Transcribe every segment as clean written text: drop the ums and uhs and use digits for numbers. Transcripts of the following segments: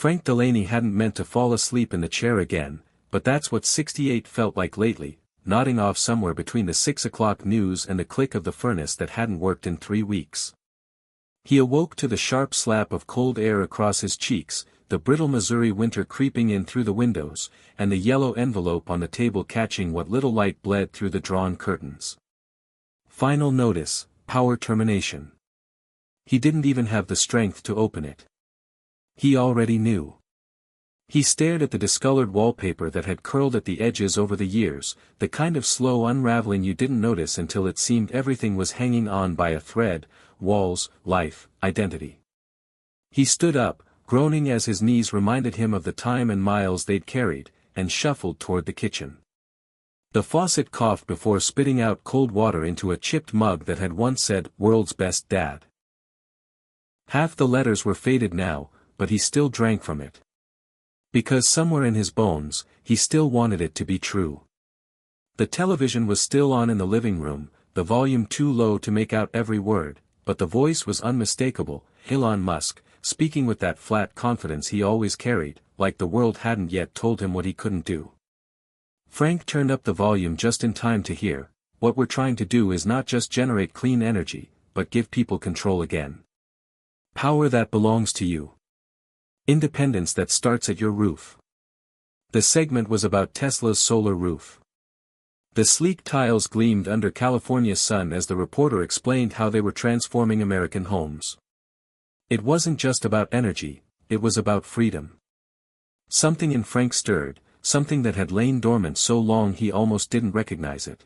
Frank Delaney hadn't meant to fall asleep in the chair again, but that's what 68 felt like lately, nodding off somewhere between the 6 o'clock news and the click of the furnace that hadn't worked in 3 weeks. He awoke to the sharp slap of cold air across his cheeks, the brittle Missouri winter creeping in through the windows, and the yellow envelope on the table catching what little light bled through the drawn curtains. Final notice, power termination. He didn't even have the strength to open it. He already knew. He stared at the discolored wallpaper that had curled at the edges over the years, the kind of slow unraveling you didn't notice until it seemed everything was hanging on by a thread: walls, life, identity. He stood up, groaning as his knees reminded him of the time and miles they'd carried, and shuffled toward the kitchen. The faucet coughed before spitting out cold water into a chipped mug that had once said, "World's Best Dad." Half the letters were faded now, but he still drank from it. Because somewhere in his bones, he still wanted it to be true. The television was still on in the living room, the volume too low to make out every word, but the voice was unmistakable: Elon Musk, speaking with that flat confidence he always carried, like the world hadn't yet told him what he couldn't do. Frank turned up the volume just in time to hear, "What we're trying to do is not just generate clean energy, but give people control again. Power that belongs to you. Independence that starts at your roof." The segment was about Tesla's solar roof. The sleek tiles gleamed under California's sun as the reporter explained how they were transforming American homes. It wasn't just about energy, it was about freedom. Something in Frank stirred, something that had lain dormant so long he almost didn't recognize it.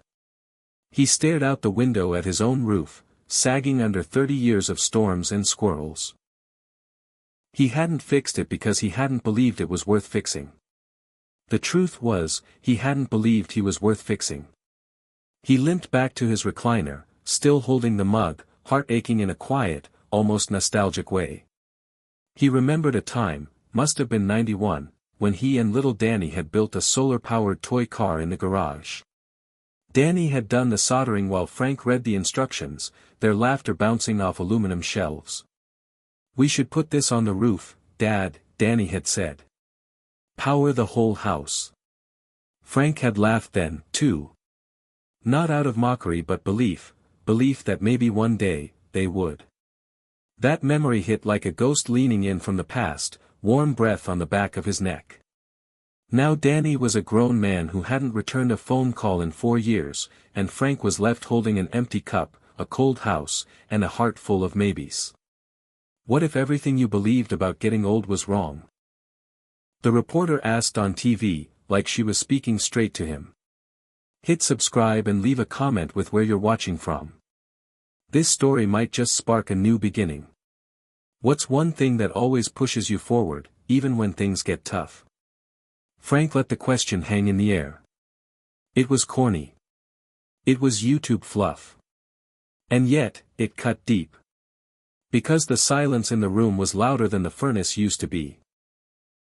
He stared out the window at his own roof, sagging under 30 years of storms and squirrels. He hadn't fixed it because he hadn't believed it was worth fixing. The truth was, he hadn't believed he was worth fixing. He limped back to his recliner, still holding the mug, heart aching in a quiet, almost nostalgic way. He remembered a time, must have been 91, when he and little Danny had built a solar-powered toy car in the garage. Danny had done the soldering while Frank read the instructions, their laughter bouncing off aluminum shelves. "We should put this on the roof, Dad," Danny had said. "Power the whole house." Frank had laughed then, too. Not out of mockery but belief that maybe one day, they would. That memory hit like a ghost leaning in from the past, warm breath on the back of his neck. Now Danny was a grown man who hadn't returned a phone call in 4 years, and Frank was left holding an empty cup, a cold house, and a heart full of maybes. What if everything you believed about getting old was wrong? The reporter asked on TV, like she was speaking straight to him. Hit subscribe and leave a comment with where you're watching from. This story might just spark a new beginning. What's one thing that always pushes you forward, even when things get tough? Frank let the question hang in the air. It was corny. It was YouTube fluff. And yet, it cut deep. Because the silence in the room was louder than the furnace used to be.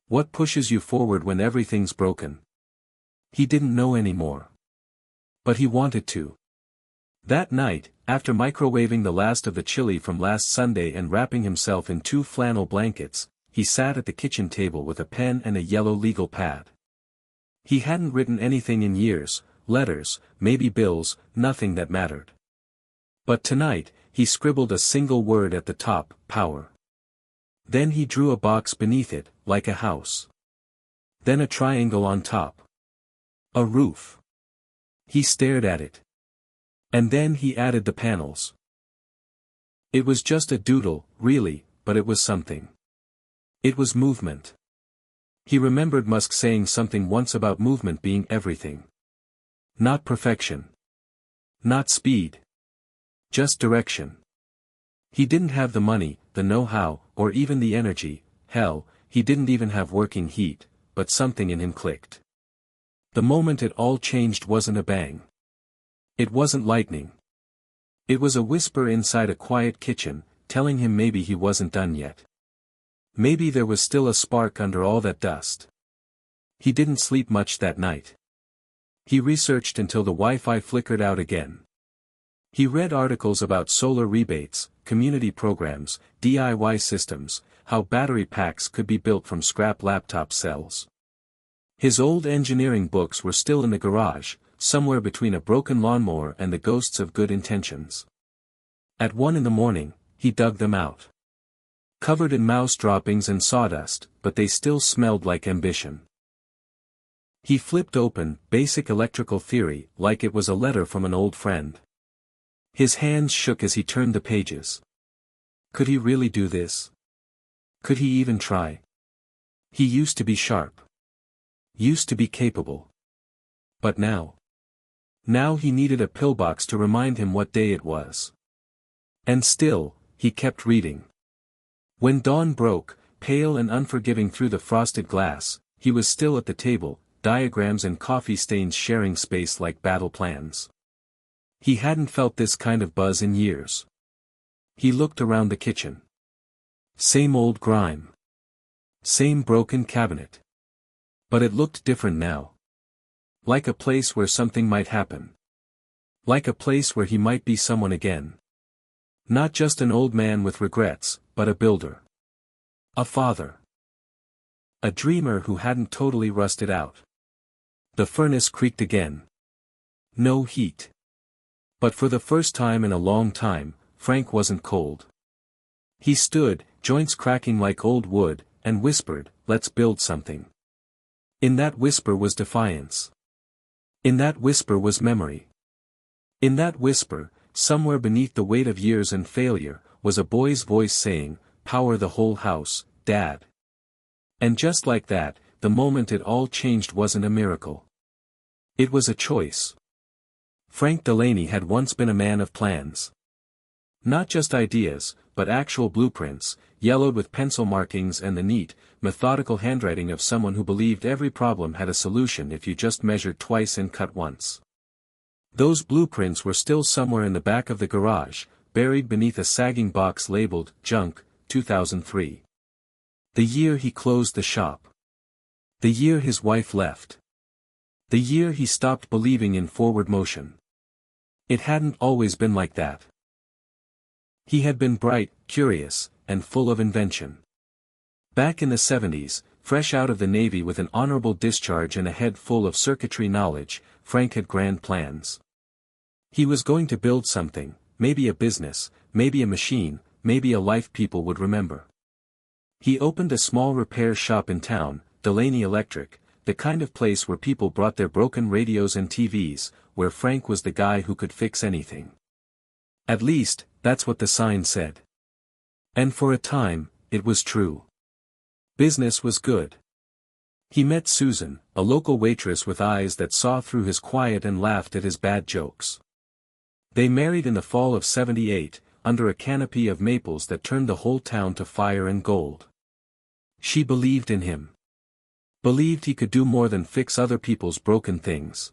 What pushes you forward when everything's broken? He didn't know anymore. But he wanted to. That night, after microwaving the last of the chili from last Sunday and wrapping himself in 2 flannel blankets, he sat at the kitchen table with a pen and a yellow legal pad. He hadn't written anything in years, letters, maybe bills, nothing that mattered. But tonight, he scribbled a single word at the top: power. Then he drew a box beneath it, like a house. Then a triangle on top. A roof. He stared at it. And then he added the panels. It was just a doodle, really, but it was something. It was movement. He remembered Musk saying something once about movement being everything. Not perfection. Not speed. Just direction. He didn't have the money, the know-how, or even the energy, hell, he didn't even have working heat, but something in him clicked. The moment it all changed wasn't a bang. It wasn't lightning. It was a whisper inside a quiet kitchen, telling him maybe he wasn't done yet. Maybe there was still a spark under all that dust. He didn't sleep much that night. He researched until the Wi-Fi flickered out again. He read articles about solar rebates, community programs, DIY systems, how battery packs could be built from scrap laptop cells. His old engineering books were still in the garage, somewhere between a broken lawnmower and the ghosts of good intentions. At 1 in the morning, he dug them out. Covered in mouse droppings and sawdust, but they still smelled like ambition. He flipped open Basic Electrical Theory like it was a letter from an old friend. His hands shook as he turned the pages. Could he really do this? Could he even try? He used to be sharp. Used to be capable. But now? Now he needed a pillbox to remind him what day it was. And still, he kept reading. When dawn broke, pale and unforgiving through the frosted glass, he was still at the table, diagrams and coffee stains sharing space like battle plans. He hadn't felt this kind of buzz in years. He looked around the kitchen. Same old grime. Same broken cabinet. But it looked different now. Like a place where something might happen. Like a place where he might be someone again. Not just an old man with regrets, but a builder. A father. A dreamer who hadn't totally rusted out. The furnace creaked again. No heat. But for the first time in a long time, Frank wasn't cold. He stood, joints cracking like old wood, and whispered, "Let's build something." In that whisper was defiance. In that whisper was memory. In that whisper, somewhere beneath the weight of years and failure, was a boy's voice saying, "Power the whole house, Dad." And just like that, the moment it all changed wasn't a miracle. It was a choice. Frank Delaney had once been a man of plans. Not just ideas, but actual blueprints, yellowed with pencil markings and the neat, methodical handwriting of someone who believed every problem had a solution if you just measured twice and cut once. Those blueprints were still somewhere in the back of the garage, buried beneath a sagging box labeled, "Junk, 2003. The year he closed the shop. The year his wife left. The year he stopped believing in forward motion. It hadn't always been like that. He had been bright, curious, and full of invention. Back in the 70s, fresh out of the Navy with an honorable discharge and a head full of circuitry knowledge, Frank had grand plans. He was going to build something, maybe a business, maybe a machine, maybe a life people would remember. He opened a small repair shop in town, Delaney Electric, the kind of place where people brought their broken radios and TVs, where Frank was the guy who could fix anything. At least, that's what the sign said. And for a time, it was true. Business was good. He met Susan, a local waitress with eyes that saw through his quiet and laughed at his bad jokes. They married in the fall of '78, under a canopy of maples that turned the whole town to fire and gold. She believed in him. Believed he could do more than fix other people's broken things.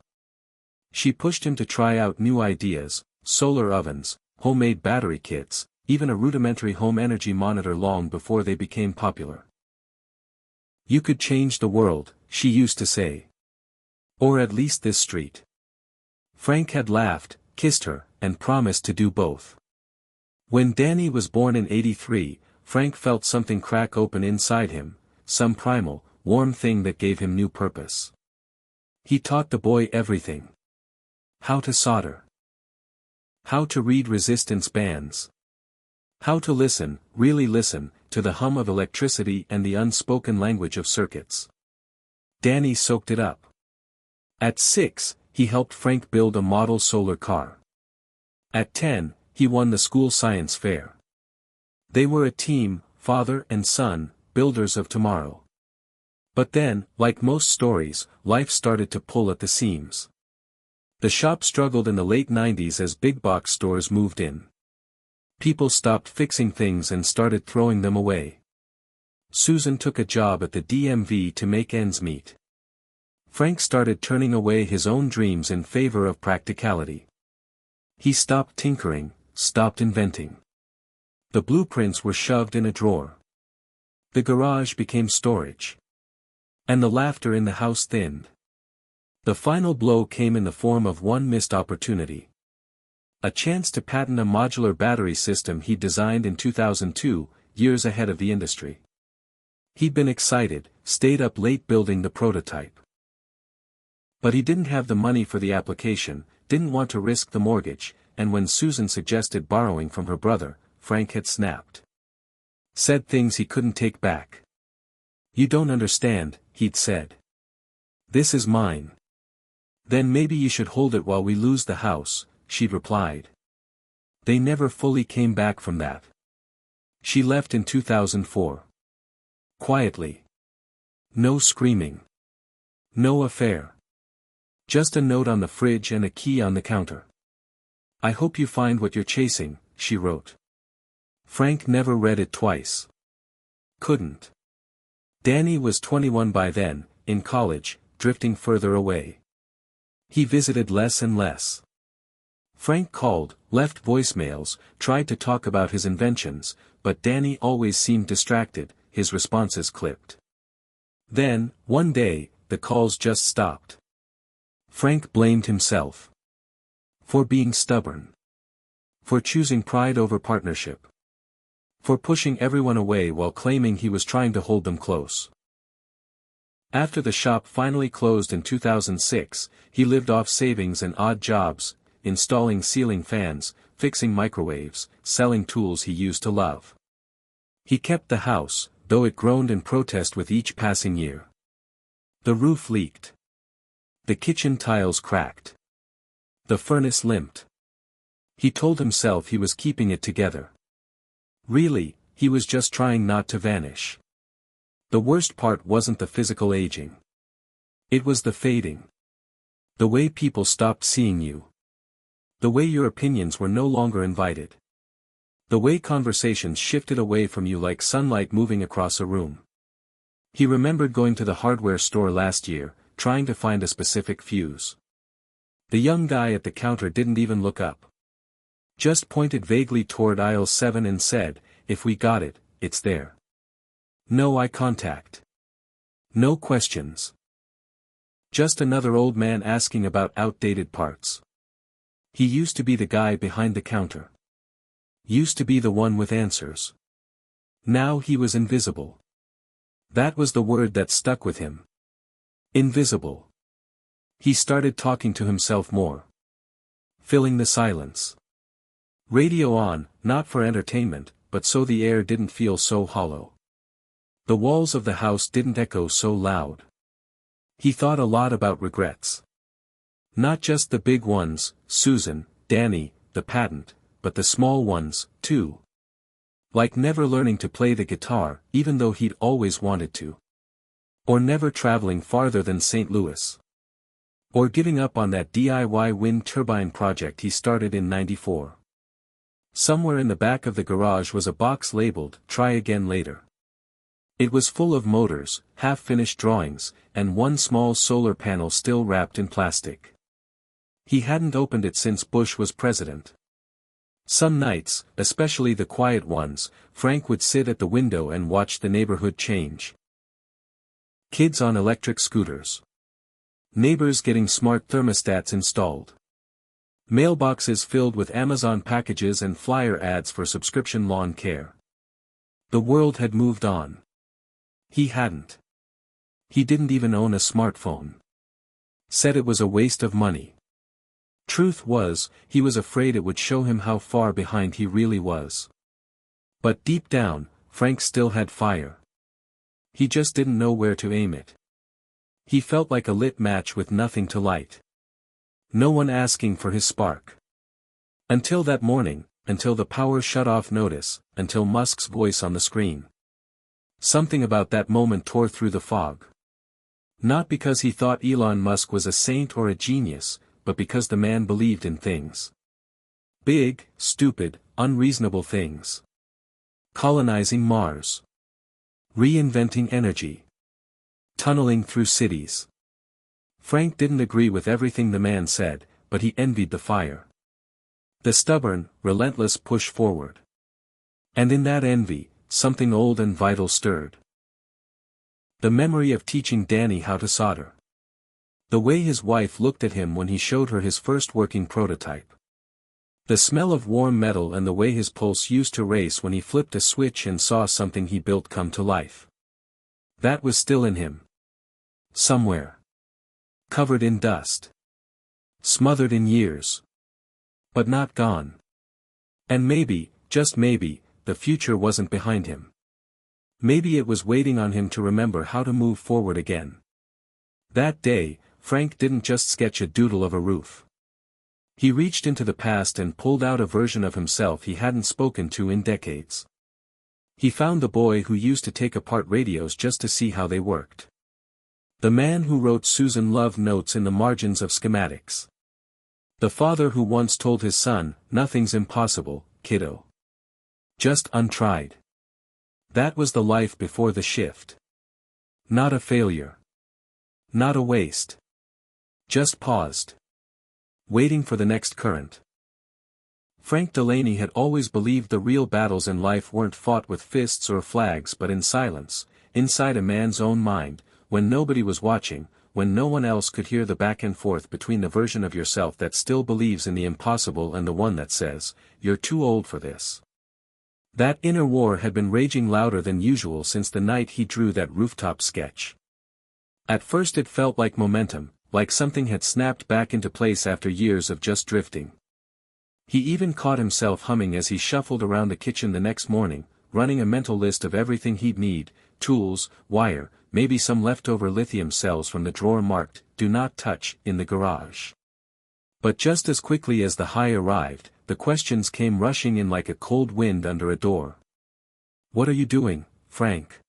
She pushed him to try out new ideas, solar ovens, homemade battery kits, even a rudimentary home energy monitor long before they became popular. "You could change the world," she used to say. Or at least this street. Frank had laughed, kissed her, and promised to do both. When Danny was born in '83, Frank felt something crack open inside him, some primal, warm thing that gave him new purpose. He taught the boy everything. How to solder. How to read resistance bands. How to listen, really listen, to the hum of electricity and the unspoken language of circuits. Danny soaked it up. At 6, he helped Frank build a model solar car. At 10, he won the school science fair. They were a team, father and son, builders of tomorrow. But then, like most stories, life started to pull at the seams. The shop struggled in the late '90s as big box stores moved in. People stopped fixing things and started throwing them away. Susan took a job at the DMV to make ends meet. Frank started turning away his own dreams in favor of practicality. He stopped tinkering, stopped inventing. The blueprints were shoved in a drawer. The garage became storage. And the laughter in the house thinned. The final blow came in the form of one missed opportunity. A chance to patent a modular battery system he designed in 2002, years ahead of the industry. He'd been excited, stayed up late building the prototype. But he didn't have the money for the application, didn't want to risk the mortgage, and when Susan suggested borrowing from her brother, Frank had snapped. Said things he couldn't take back. "You don't understand," he'd said. "This is mine." "Then maybe you should hold it while we lose the house," she'd replied. They never fully came back from that. She left in 2004. Quietly. No screaming. No affair. Just a note on the fridge and a key on the counter. "I hope you find what you're chasing," she wrote. Frank never read it twice. Couldn't. Danny was 21 by then, in college, drifting further away. He visited less and less. Frank called, left voicemails, tried to talk about his inventions, but Danny always seemed distracted, his responses clipped. Then, one day, the calls just stopped. Frank blamed himself. For being stubborn. For choosing pride over partnership. For pushing everyone away while claiming he was trying to hold them close. After the shop finally closed in 2006, he lived off savings and odd jobs, installing ceiling fans, fixing microwaves, selling tools he used to love. He kept the house, though it groaned in protest with each passing year. The roof leaked. The kitchen tiles cracked. The furnace limped. He told himself he was keeping it together. Really, he was just trying not to vanish. The worst part wasn't the physical aging. It was the fading. The way people stopped seeing you. The way your opinions were no longer invited. The way conversations shifted away from you like sunlight moving across a room. He remembered going to the hardware store last year, trying to find a specific fuse. The young guy at the counter didn't even look up. Just pointed vaguely toward aisle 7 and said, "If we got it, it's there." No eye contact. No questions. Just another old man asking about outdated parts. He used to be the guy behind the counter. Used to be the one with answers. Now he was invisible. That was the word that stuck with him. Invisible. He started talking to himself more. Filling the silence. Radio on, not for entertainment, but so the air didn't feel so hollow. The walls of the house didn't echo so loud. He thought a lot about regrets. Not just the big ones, Susan, Danny, the patent, but the small ones, too. Like never learning to play the guitar, even though he'd always wanted to. Or never traveling farther than St. Louis. Or giving up on that DIY wind turbine project he started in '94. Somewhere in the back of the garage was a box labeled, "Try Again Later." It was full of motors, half-finished drawings, and one small solar panel still wrapped in plastic. He hadn't opened it since Bush was president. Some nights, especially the quiet ones, Frank would sit at the window and watch the neighborhood change. Kids on electric scooters. Neighbors getting smart thermostats installed. Mailboxes filled with Amazon packages and flyer ads for subscription lawn care. The world had moved on. He hadn't. He didn't even own a smartphone. Said it was a waste of money. Truth was, he was afraid it would show him how far behind he really was. But deep down, Frank still had fire. He just didn't know where to aim it. He felt like a lit match with nothing to light. No one asking for his spark. Until that morning, until the power shut off notice, until Musk's voice on the screen. Something about that moment tore through the fog. Not because he thought Elon Musk was a saint or a genius, but because the man believed in things. Big, stupid, unreasonable things. Colonizing Mars. Reinventing energy. Tunneling through cities. Frank didn't agree with everything the man said, but he envied the fire. The stubborn, relentless push forward. And in that envy, something old and vital stirred. The memory of teaching Danny how to solder. The way his wife looked at him when he showed her his first working prototype. The smell of warm metal and the way his pulse used to race when he flipped a switch and saw something he built come to life. That was still in him. Somewhere. Covered in dust. Smothered in years. But not gone. And maybe, just maybe, the future wasn't behind him. Maybe it was waiting on him to remember how to move forward again. That day, Frank didn't just sketch a doodle of a roof. He reached into the past and pulled out a version of himself he hadn't spoken to in decades. He found the boy who used to take apart radios just to see how they worked. The man who wrote Susan love notes in the margins of schematics. The father who once told his son, "Nothing's impossible, kiddo. Just untried." That was the life before the shift. Not a failure. Not a waste. Just paused. Waiting for the next current. Frank Delaney had always believed the real battles in life weren't fought with fists or flags but in silence, inside a man's own mind, when nobody was watching, when no one else could hear the back and forth between the version of yourself that still believes in the impossible and the one that says, "You're too old for this." That inner war had been raging louder than usual since the night he drew that rooftop sketch. At first it felt like momentum, like something had snapped back into place after years of just drifting. He even caught himself humming as he shuffled around the kitchen the next morning, running a mental list of everything he'd need: tools, wire, maybe some leftover lithium cells from the drawer marked, "Do not touch," in the garage. But just as quickly as the high arrived, the questions came rushing in like a cold wind under a door. "What are you doing, Frank?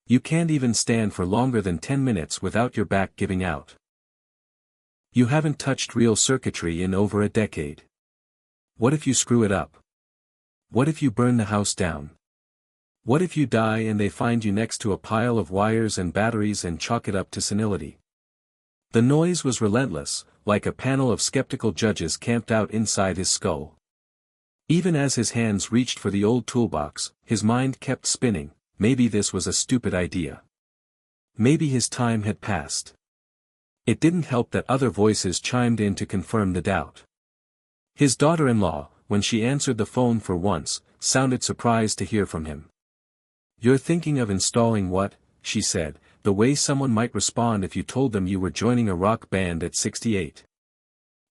You can't even stand for longer than 10 minutes without your back giving out. You haven't touched real circuitry in over a decade. What if you screw it up? What if you burn the house down? What if you die and they find you next to a pile of wires and batteries and chalk it up to senility?" The noise was relentless, like a panel of skeptical judges camped out inside his skull. Even as his hands reached for the old toolbox, his mind kept spinning. Maybe this was a stupid idea. Maybe his time had passed. It didn't help that other voices chimed in to confirm the doubt. His daughter-in-law, when she answered the phone for once, sounded surprised to hear from him. "You're thinking of installing what?" she said, the way someone might respond if you told them you were joining a rock band at 68.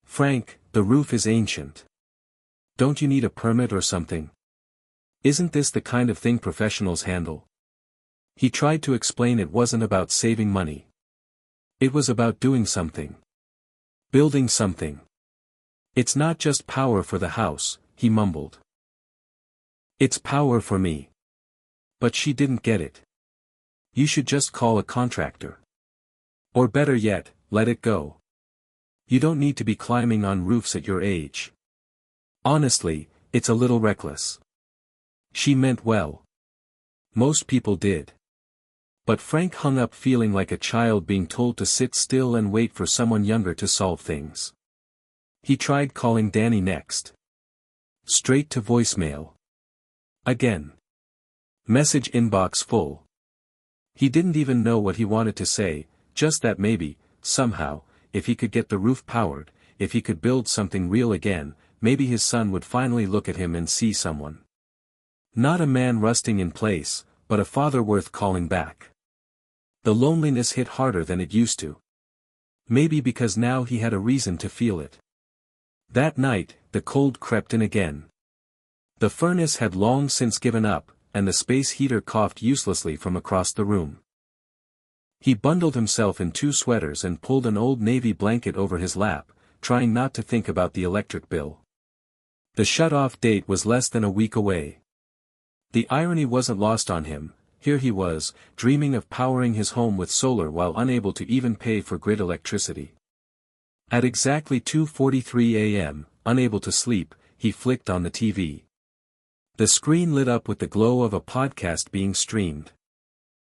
"Frank, the roof is ancient. Don't you need a permit or something? Isn't this the kind of thing professionals handle?" He tried to explain it wasn't about saving money. It was about doing something. Building something. "It's not just power for the house," he mumbled. "It's power for me." But she didn't get it. "You should just call a contractor. Or better yet, let it go. You don't need to be climbing on roofs at your age. Honestly, it's a little reckless." She meant well. Most people did. But Frank hung up feeling like a child being told to sit still and wait for someone younger to solve things. He tried calling Danny next. Straight to voicemail. Again. Message inbox full. He didn't even know what he wanted to say, just that maybe, somehow, if he could get the roof powered, if he could build something real again, maybe his son would finally look at him and see someone. Not a man rusting in place, but a father worth calling back. The loneliness hit harder than it used to. Maybe because now he had a reason to feel it. That night, the cold crept in again. The furnace had long since given up, and the space heater coughed uselessly from across the room. He bundled himself in 2 sweaters and pulled an old navy blanket over his lap, trying not to think about the electric bill. The shut-off date was less than a week away. The irony wasn't lost on him. Here he was, dreaming of powering his home with solar while unable to even pay for grid electricity. At exactly 2:43 a.m., unable to sleep, he flicked on the TV. The screen lit up with the glow of a podcast being streamed.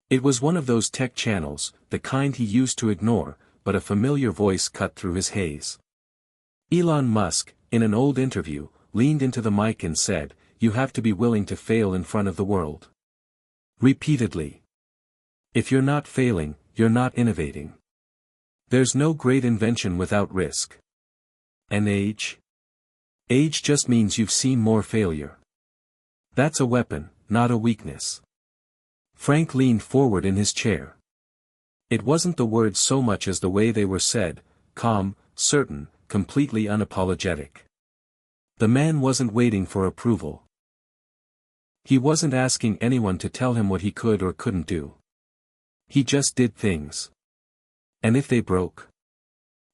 It was one of those tech channels, the kind he used to ignore, but a familiar voice cut through his haze. Elon Musk, in an old interview, leaned into the mic and said, "You have to be willing to fail in front of the world." Repeatedly. If you're not failing, you're not innovating. There's no great invention without risk. And age? Age just means you've seen more failure. That's a weapon, not a weakness. Frank leaned forward in his chair. It wasn't the words so much as the way they were said, calm, certain, completely unapologetic. The man wasn't waiting for approval. He wasn't asking anyone to tell him what he could or couldn't do. He just did things. And if they broke,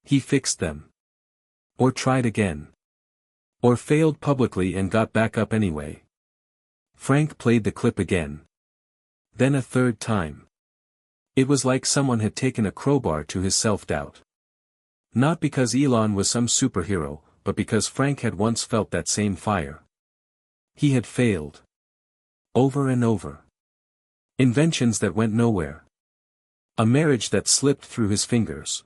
he fixed them. Or tried again. Or failed publicly and got back up anyway. Frank played the clip again. Then a third time. It was like someone had taken a crowbar to his self-doubt. Not because Elon was some superhero, but because Frank had once felt that same fire. He had failed. Over and over. Inventions that went nowhere. A marriage that slipped through his fingers.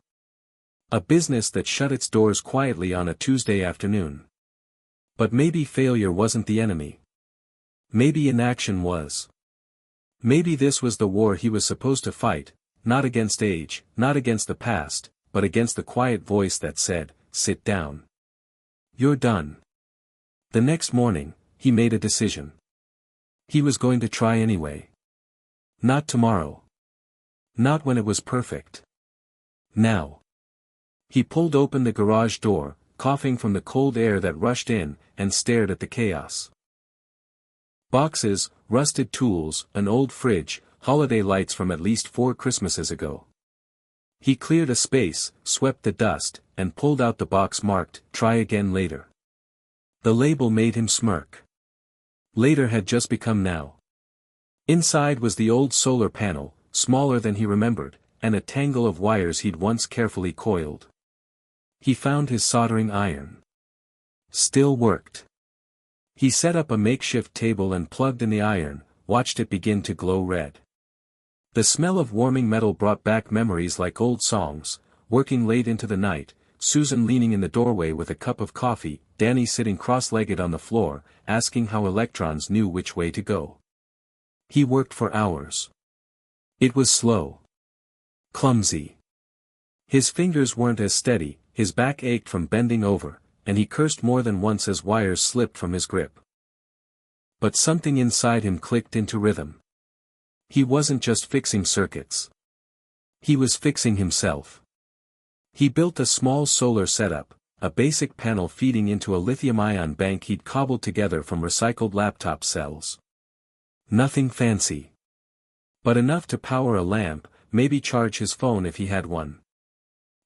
A business that shut its doors quietly on a Tuesday afternoon. But maybe failure wasn't the enemy. Maybe inaction was. Maybe this was the war he was supposed to fight, not against age, not against the past, but against the quiet voice that said, "Sit down. You're done." The next morning, he made a decision. He was going to try anyway. Not tomorrow. Not when it was perfect. Now. He pulled open the garage door, coughing from the cold air that rushed in, and stared at the chaos. Boxes, rusted tools, an old fridge, holiday lights from at least 4 Christmases ago. He cleared a space, swept the dust, and pulled out the box marked, "Try again later." The label made him smirk. Later had just become now. Inside was the old solar panel, smaller than he remembered, and a tangle of wires he'd once carefully coiled. He found his soldering iron. Still worked. He set up a makeshift table and plugged in the iron, watched it begin to glow red. The smell of warming metal brought back memories like old songs, working late into the night, Susan leaning in the doorway with a cup of coffee, Danny sitting cross-legged on the floor, asking how electrons knew which way to go. He worked for hours. It was slow. Clumsy. His fingers weren't as steady, his back ached from bending over, and he cursed more than once as wires slipped from his grip. But something inside him clicked into rhythm. He wasn't just fixing circuits. He was fixing himself. He built a small solar setup, a basic panel feeding into a lithium-ion bank he'd cobbled together from recycled laptop cells. Nothing fancy. But enough to power a lamp, maybe charge his phone if he had one.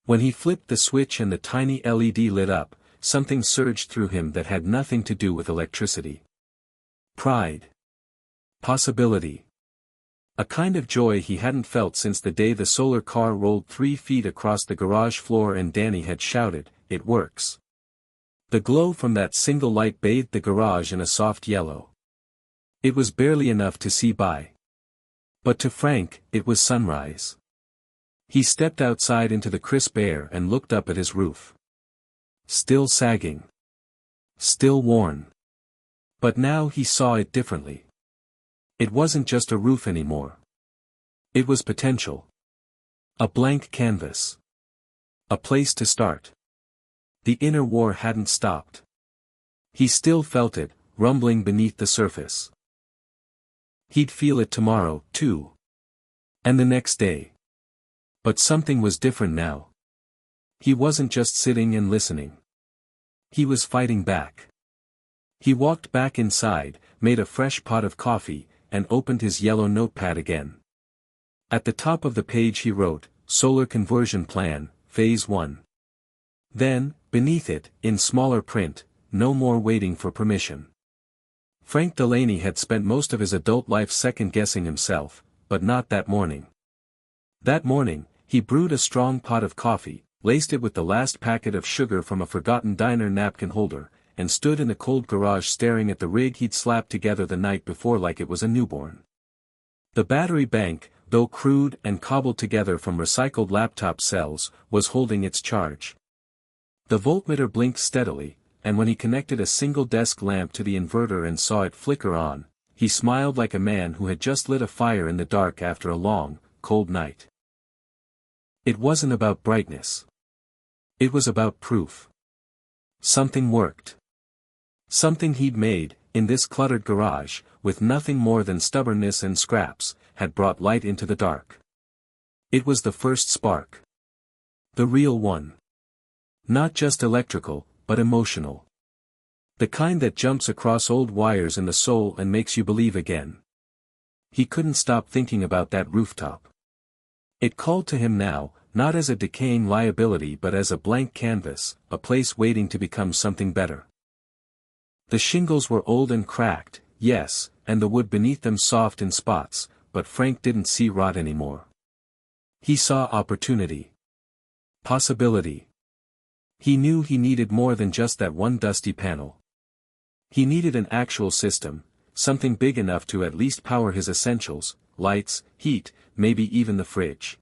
When he flipped the switch and the tiny LED lit up, something surged through him that had nothing to do with electricity. Pride. Possibility. A kind of joy he hadn't felt since the day the solar car rolled 3 feet across the garage floor and Danny had shouted, "It works." The glow from that single light bathed the garage in a soft yellow. It was barely enough to see by. But to Frank, it was sunrise. He stepped outside into the crisp air and looked up at his roof. Still sagging. Still worn. But now he saw it differently. It wasn't just a roof anymore. It was potential. A blank canvas. A place to start. The inner war hadn't stopped. He still felt it, rumbling beneath the surface. He'd feel it tomorrow, too. And the next day. But something was different now. He wasn't just sitting and listening. He was fighting back. He walked back inside, made a fresh pot of coffee, and opened his yellow notepad again. At the top of the page he wrote, "Solar Conversion Plan, Phase 1. Then, beneath it, in smaller print, "No more waiting for permission." Frank Delaney had spent most of his adult life second-guessing himself, but not that morning. That morning, he brewed a strong pot of coffee, laced it with the last packet of sugar from a forgotten diner napkin holder, and stood in the cold garage staring at the rig he'd slapped together the night before like it was a newborn. The battery bank, though crude and cobbled together from recycled laptop cells, was holding its charge. The voltmeter blinked steadily, and when he connected a single desk lamp to the inverter and saw it flicker on, he smiled like a man who had just lit a fire in the dark after a long, cold night. It wasn't about brightness. It was about proof. Something worked. Something he'd made, in this cluttered garage, with nothing more than stubbornness and scraps, had brought light into the dark. It was the first spark. The real one. Not just electrical, but emotional. The kind that jumps across old wires in the soul and makes you believe again. He couldn't stop thinking about that rooftop. It called to him now, not as a decaying liability but as a blank canvas, a place waiting to become something better. The shingles were old and cracked, yes, and the wood beneath them soft in spots, but Frank didn't see rot anymore. He saw opportunity. Possibility. He knew he needed more than just that one dusty panel. He needed an actual system, something big enough to at least power his essentials, lights, heat, maybe even the fridge.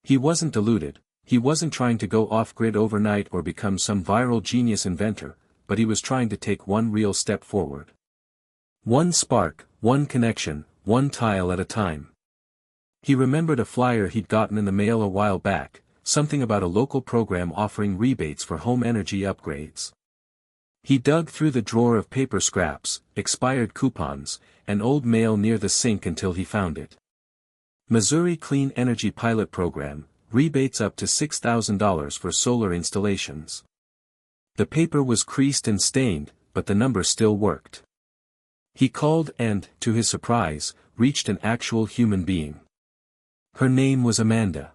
He wasn't deluded, he wasn't trying to go off-grid overnight or become some viral genius inventor, but he was trying to take one real step forward. One spark, one connection, one tile at a time. He remembered a flyer he'd gotten in the mail a while back, something about a local program offering rebates for home energy upgrades. He dug through the drawer of paper scraps, expired coupons, and old mail near the sink until he found it. Missouri Clean Energy Pilot Program, rebates up to $6,000 for solar installations. The paper was creased and stained, but the number still worked. He called and, to his surprise, reached an actual human being. Her name was Amanda.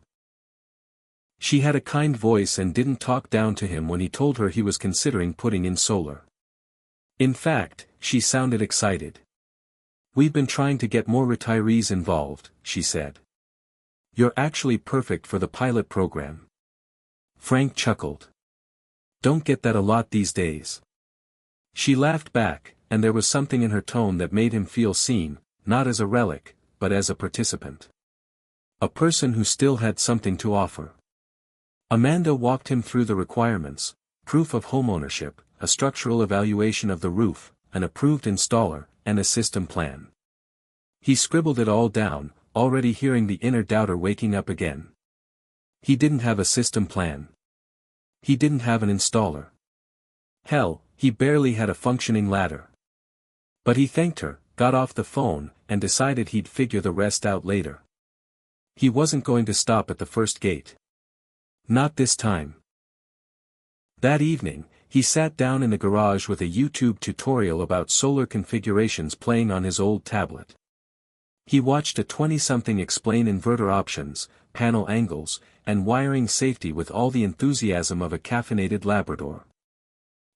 She had a kind voice and didn't talk down to him when he told her he was considering putting in solar. In fact, she sounded excited. "We've been trying to get more retirees involved," she said. "You're actually perfect for the pilot program." Frank chuckled. "Don't get that a lot these days." She laughed back, and there was something in her tone that made him feel seen, not as a relic, but as a participant. A person who still had something to offer. Amanda walked him through the requirements: proof of homeownership, a structural evaluation of the roof, an approved installer, and a system plan. He scribbled it all down, already hearing the inner doubter waking up again. He didn't have a system plan. He didn't have an installer. Hell, he barely had a functioning ladder. But he thanked her, got off the phone, and decided he'd figure the rest out later. He wasn't going to stop at the first gate. Not this time. That evening, he sat down in the garage with a YouTube tutorial about solar configurations playing on his old tablet. He watched a 20-something explain inverter options, panel angles, and wiring safety with all the enthusiasm of a caffeinated Labrador.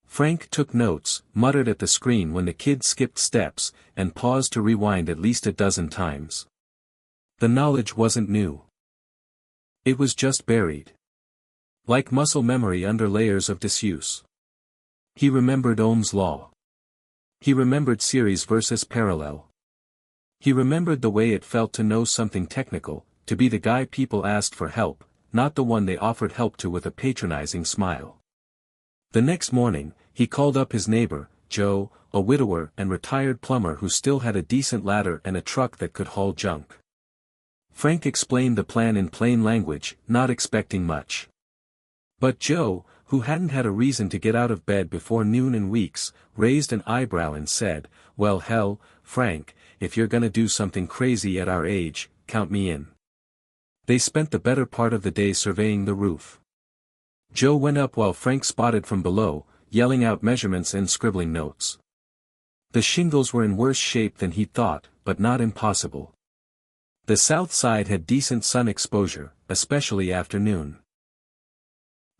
Frank took notes, muttered at the screen when the kid skipped steps, and paused to rewind at least a dozen times. The knowledge wasn't new. It was just buried. Like muscle memory under layers of disuse. He remembered Ohm's law. He remembered series versus parallel. He remembered the way it felt to know something technical, to be the guy people asked for help, not the one they offered help to with a patronizing smile. The next morning, he called up his neighbor, Joe, a widower and retired plumber who still had a decent ladder and a truck that could haul junk. Frank explained the plan in plain language, not expecting much. But Joe, who hadn't had a reason to get out of bed before noon in weeks, raised an eyebrow and said, "Well hell, Frank, if you're gonna do something crazy at our age, count me in." They spent the better part of the day surveying the roof. Joe went up while Frank spotted from below, yelling out measurements and scribbling notes. The shingles were in worse shape than he'd thought, but not impossible. The south side had decent sun exposure, especially after noon.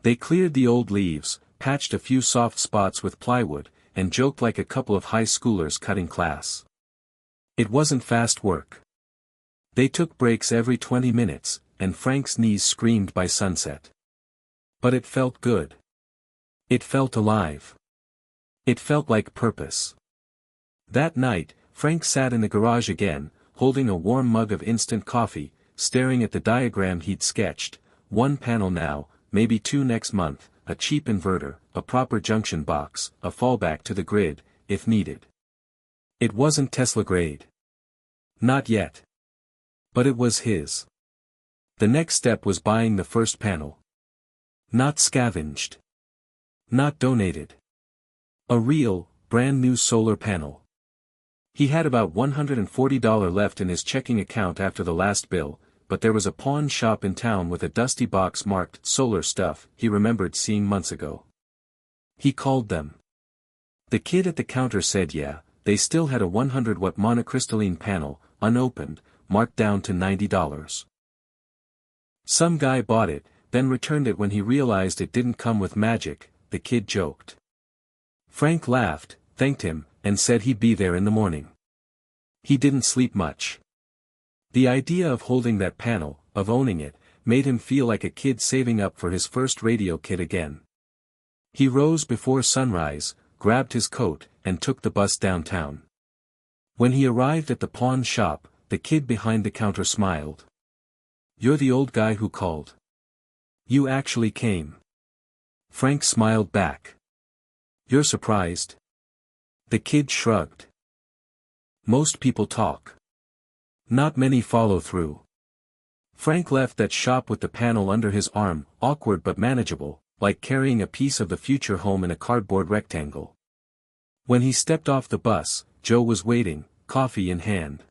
They cleared the old leaves, patched a few soft spots with plywood, and joked like a couple of high schoolers cutting class. It wasn't fast work. They took breaks every 20 minutes, and Frank's knees screamed by sunset. But it felt good. It felt alive. It felt like purpose. That night, Frank sat in the garage again, holding a warm mug of instant coffee, staring at the diagram he'd sketched: one panel now, maybe two next month, a cheap inverter, a proper junction box, a fallback to the grid, if needed. It wasn't Tesla grade. Not yet. But it was his. The next step was buying the first panel. Not scavenged. Not donated. A real, brand new solar panel. He had about $140 left in his checking account after the last bill, but there was a pawn shop in town with a dusty box marked "solar stuff" he remembered seeing months ago. He called them. The kid at the counter said yeah, they still had a 100-watt monocrystalline panel, unopened, marked down to $90. Some guy bought it, then returned it when he realized it didn't come with magic, the kid joked. Frank laughed, thanked him, and said he'd be there in the morning. He didn't sleep much. The idea of holding that panel, of owning it, made him feel like a kid saving up for his first radio kit again. He rose before sunrise, grabbed his coat, and took the bus downtown. When he arrived at the pawn shop, the kid behind the counter smiled. "You're the old guy who called. You actually came." Frank smiled back. "You're surprised?" The kid shrugged. "Most people talk. Not many follow through." Frank left that shop with the panel under his arm, awkward but manageable, like carrying a piece of the future home in a cardboard rectangle. When he stepped off the bus, Joe was waiting, coffee in hand.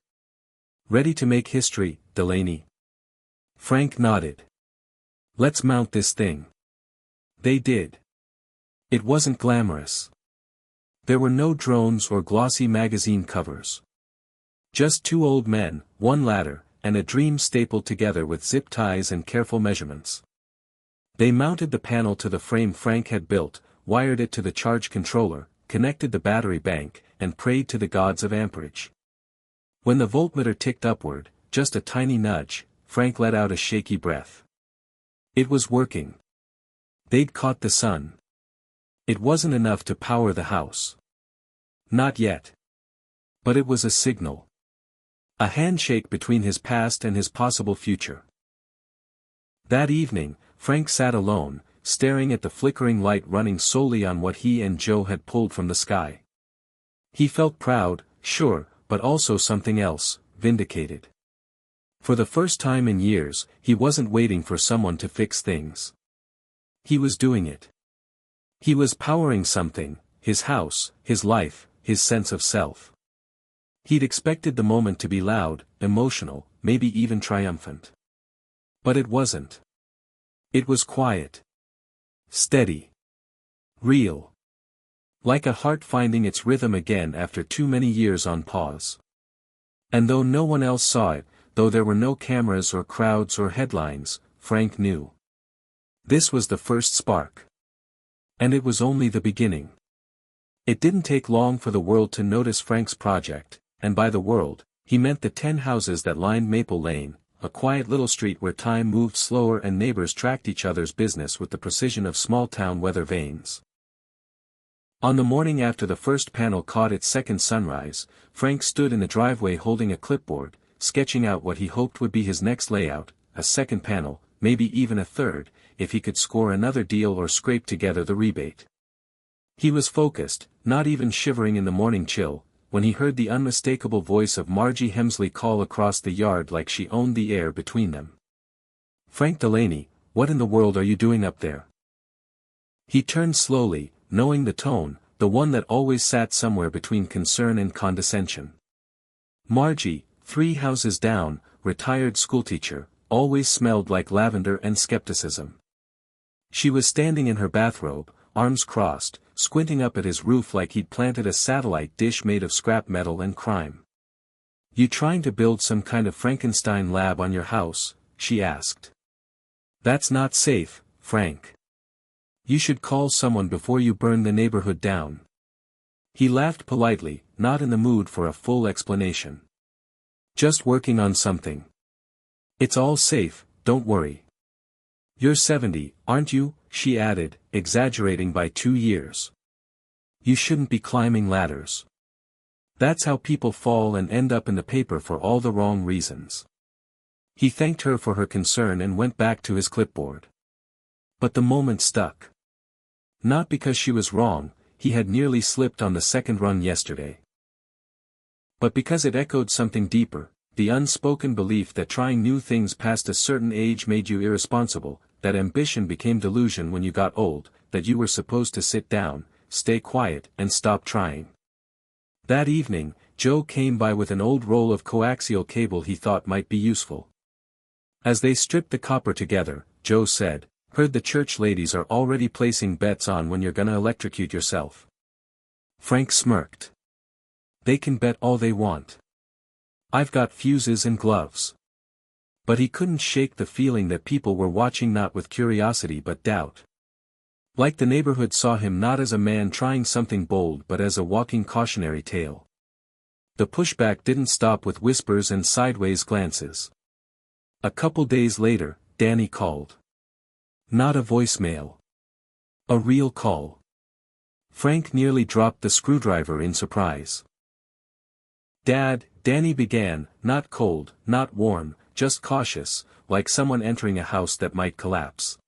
"Ready to make history, Delaney?" Frank nodded. "Let's mount this thing." They did. It wasn't glamorous. There were no drones or glossy magazine covers. Just two old men, one ladder, and a dream stapled together with zip ties and careful measurements. They mounted the panel to the frame Frank had built, wired it to the charge controller, connected the battery bank, and prayed to the gods of amperage. When the voltmeter ticked upward, just a tiny nudge, Frank let out a shaky breath. It was working. They'd caught the sun. It wasn't enough to power the house. Not yet. But it was a signal. A handshake between his past and his possible future. That evening, Frank sat alone, staring at the flickering light running solely on what he and Joe had pulled from the sky. He felt proud, sure, but also something else, vindicated. For the first time in years, he wasn't waiting for someone to fix things. He was doing it. He was powering something, his house, his life, his sense of self. He'd expected the moment to be loud, emotional, maybe even triumphant. But it wasn't. It was quiet. Steady. Real. Like a heart finding its rhythm again after too many years on pause. And though no one else saw it, though there were no cameras or crowds or headlines, Frank knew. This was the first spark. And it was only the beginning. It didn't take long for the world to notice Frank's project, and by the world, he meant the 10 houses that lined Maple Lane, a quiet little street where time moved slower and neighbors tracked each other's business with the precision of small-town weather vanes. On the morning after the first panel caught its second sunrise, Frank stood in the driveway holding a clipboard, sketching out what he hoped would be his next layout, a second panel, maybe even a third, if he could score another deal or scrape together the rebate. He was focused, not even shivering in the morning chill, when he heard the unmistakable voice of Margie Hemsley call across the yard like she owned the air between them. "Frank Delaney, what in the world are you doing up there?" He turned slowly, knowing the tone, the one that always sat somewhere between concern and condescension. Margie, 3 houses down, retired schoolteacher, always smelled like lavender and skepticism. She was standing in her bathrobe, arms crossed, squinting up at his roof like he'd planted a satellite dish made of scrap metal and crime. "You trying to build some kind of Frankenstein lab on your house?" she asked. "That's not safe, Frank. You should call someone before you burn the neighborhood down." He laughed politely, not in the mood for a full explanation. "Just working on something. It's all safe, don't worry." "You're 70, aren't you?" she added, exaggerating by 2 years. "You shouldn't be climbing ladders. That's how people fall and end up in the paper for all the wrong reasons." He thanked her for her concern and went back to his clipboard. But the moment stuck. Not because she was wrong, he had nearly slipped on the second rung yesterday. But because it echoed something deeper, the unspoken belief that trying new things past a certain age made you irresponsible, that ambition became delusion when you got old, that you were supposed to sit down, stay quiet and stop trying. That evening, Joe came by with an old roll of coaxial cable he thought might be useful. As they stripped the copper together, Joe said, "Heard the church ladies are already placing bets on when you're gonna electrocute yourself." Frank smirked. "They can bet all they want. I've got fuses and gloves." But he couldn't shake the feeling that people were watching not with curiosity but doubt. Like the neighborhood saw him not as a man trying something bold but as a walking cautionary tale. The pushback didn't stop with whispers and sideways glances. A couple days later, Danny called. Not a voicemail. A real call. Frank nearly dropped the screwdriver in surprise. "Dad," Danny began, not cold, not warm, just cautious, like someone entering a house that might collapse.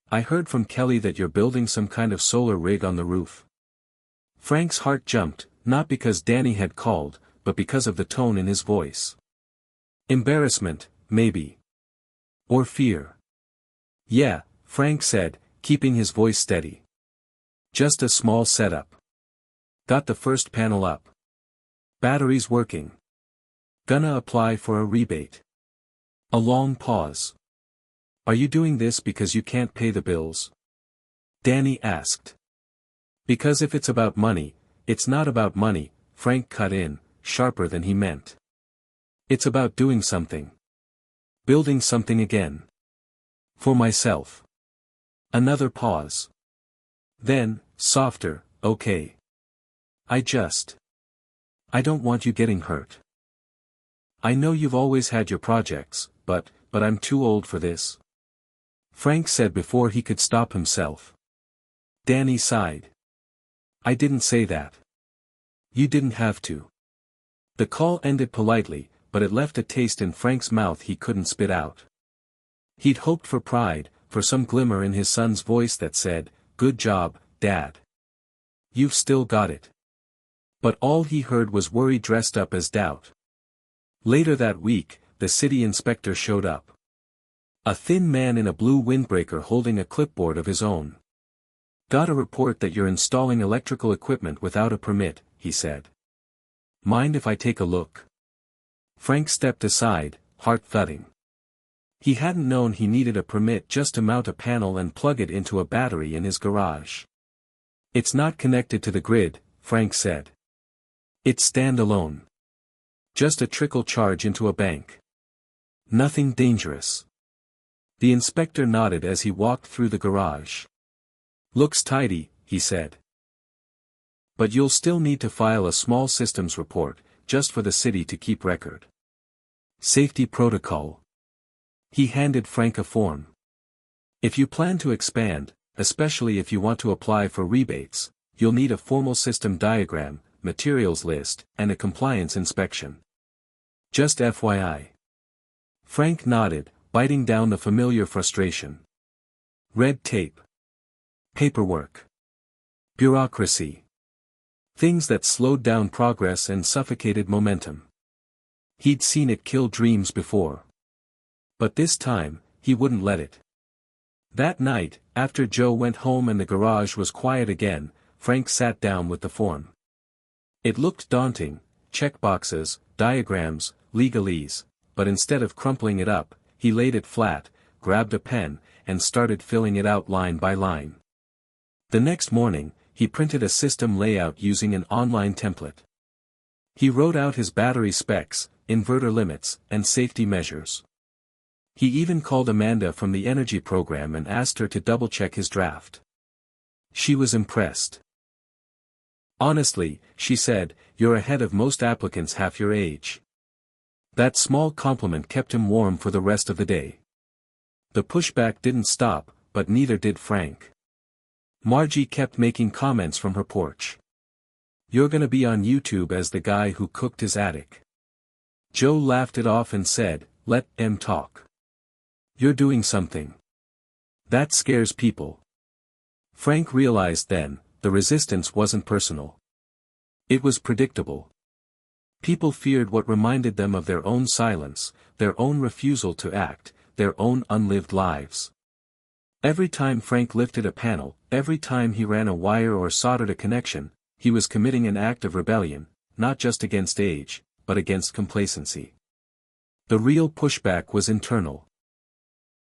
"I heard from Kelly that you're building some kind of solar rig on the roof." Frank's heart jumped, not because Danny had called, but because of the tone in his voice. Embarrassment, maybe. Or fear. "Yeah," Frank said, keeping his voice steady. "Just a small setup. Got the first panel up. Batteries working. Gonna apply for a rebate." A long pause. "Are you doing this because you can't pay the bills?" Danny asked. "Because if it's about money, it's not about money," Frank cut in, sharper than he meant. "It's about doing something. Building something again. For myself." Another pause. Then, softer, "Okay. I don't want you getting hurt. I know you've always had your projects, but I'm too old for this." Frank said before he could stop himself. Danny sighed. "I didn't say that. You didn't have to." The call ended politely, but it left a taste in Frank's mouth he couldn't spit out. He'd hoped for pride, for some glimmer in his son's voice that said, "Good job, Dad. You've still got it." But all he heard was worry dressed up as doubt. Later that week, the city inspector showed up. A thin man in a blue windbreaker holding a clipboard of his own. "Got a report that you're installing electrical equipment without a permit," he said. "Mind if I take a look?" Frank stepped aside, heart thudding. He hadn't known he needed a permit just to mount a panel and plug it into a battery in his garage. "It's not connected to the grid," Frank said. "It's standalone. Just a trickle charge into a bank. Nothing dangerous." The inspector nodded as he walked through the garage. "Looks tidy," he said. "But you'll still need to file a small systems report, just for the city to keep record. Safety protocol." He handed Frank a form. "If you plan to expand, especially if you want to apply for rebates, you'll need a formal system diagram, materials list, and a compliance inspection. Just FYI." Frank nodded, biting down the familiar frustration. Red tape. Paperwork. Bureaucracy. Things that slowed down progress and suffocated momentum. He'd seen it kill dreams before. But this time, he wouldn't let it. That night, after Joe went home and the garage was quiet again, Frank sat down with the form. It looked daunting, checkboxes, diagrams, legalese, but instead of crumpling it up, he laid it flat, grabbed a pen, and started filling it out line by line. The next morning, he printed a system layout using an online template. He wrote out his battery specs, inverter limits, and safety measures. He even called Amanda from the energy program and asked her to double-check his draft. She was impressed. "Honestly," she said, "you're ahead of most applicants half your age." That small compliment kept him warm for the rest of the day. The pushback didn't stop, but neither did Frank. Margie kept making comments from her porch. "You're gonna be on YouTube as the guy who cooked his attic." Joe laughed it off and said, "Let them talk. You're doing something. That scares people." Frank realized then, the resistance wasn't personal. It was predictable. People feared what reminded them of their own silence, their own refusal to act, their own unlived lives. Every time Frank lifted a panel, every time he ran a wire or soldered a connection, he was committing an act of rebellion, not just against age, but against complacency. The real pushback was internal.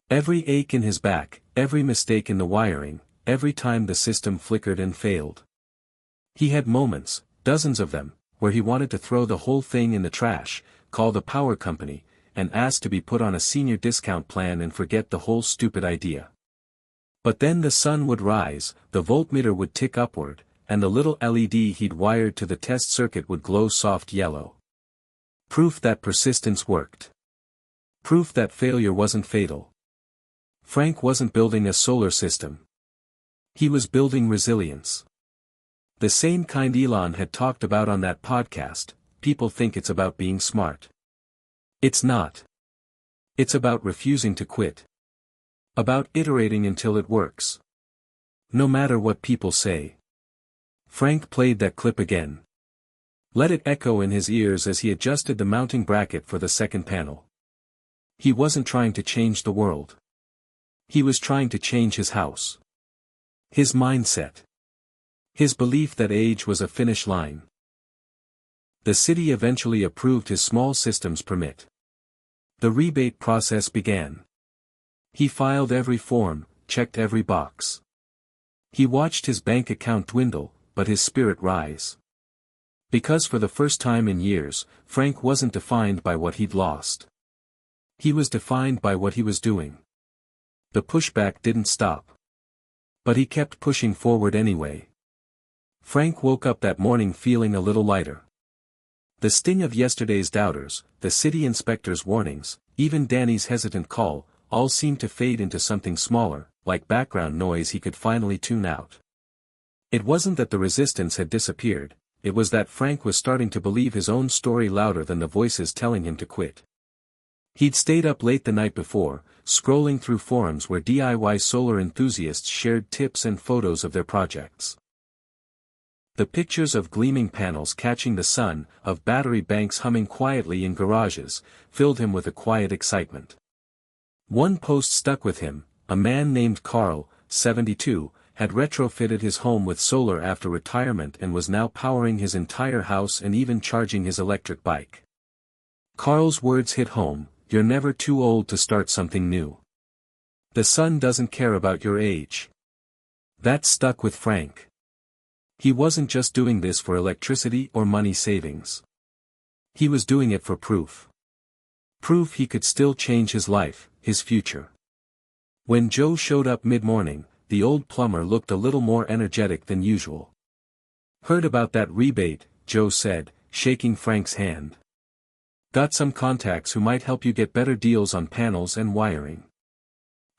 Every ache in his back, every mistake in the wiring, every time the system flickered and failed. He had moments, dozens of them, where he wanted to throw the whole thing in the trash, call the power company, and ask to be put on a senior discount plan and forget the whole stupid idea. But then the sun would rise, the voltmeter would tick upward, and the little LED he'd wired to the test circuit would glow soft yellow. Proof that persistence worked. Proof that failure wasn't fatal. Frank wasn't building a solar system. He was building resilience. The same kind Elon had talked about on that podcast. People think it's about being smart. It's not. It's about refusing to quit. About iterating until it works. No matter what people say. Frank played that clip again. Let it echo in his ears as he adjusted the mounting bracket for the second panel. He wasn't trying to change the world. He was trying to change his house. His mindset. His belief that age was a finish line. The city eventually approved his small systems permit. The rebate process began. He filed every form, checked every box. He watched his bank account dwindle, but his spirit rise. Because for the first time in years, Frank wasn't defined by what he'd lost. He was defined by what he was doing. The pushback didn't stop. But he kept pushing forward anyway. Frank woke up that morning feeling a little lighter. The sting of yesterday's doubters, the city inspector's warnings, even Danny's hesitant call, all seemed to fade into something smaller, like background noise he could finally tune out. It wasn't that the resistance had disappeared, it was that Frank was starting to believe his own story louder than the voices telling him to quit. He'd stayed up late the night before, scrolling through forums where DIY solar enthusiasts shared tips and photos of their projects. The pictures of gleaming panels catching the sun, of battery banks humming quietly in garages, filled him with a quiet excitement. One post stuck with him. A man named Carl, 72, had retrofitted his home with solar after retirement and was now powering his entire house and even charging his electric bike. Carl's words hit home: "You're never too old to start something new. The sun doesn't care about your age." That stuck with Frank. He wasn't just doing this for electricity or money savings. He was doing it for proof. Proof he could still change his life, his future. When Joe showed up mid-morning, the old plumber looked a little more energetic than usual. "Heard about that rebate," Joe said, shaking Frank's hand. "Got some contacts who might help you get better deals on panels and wiring."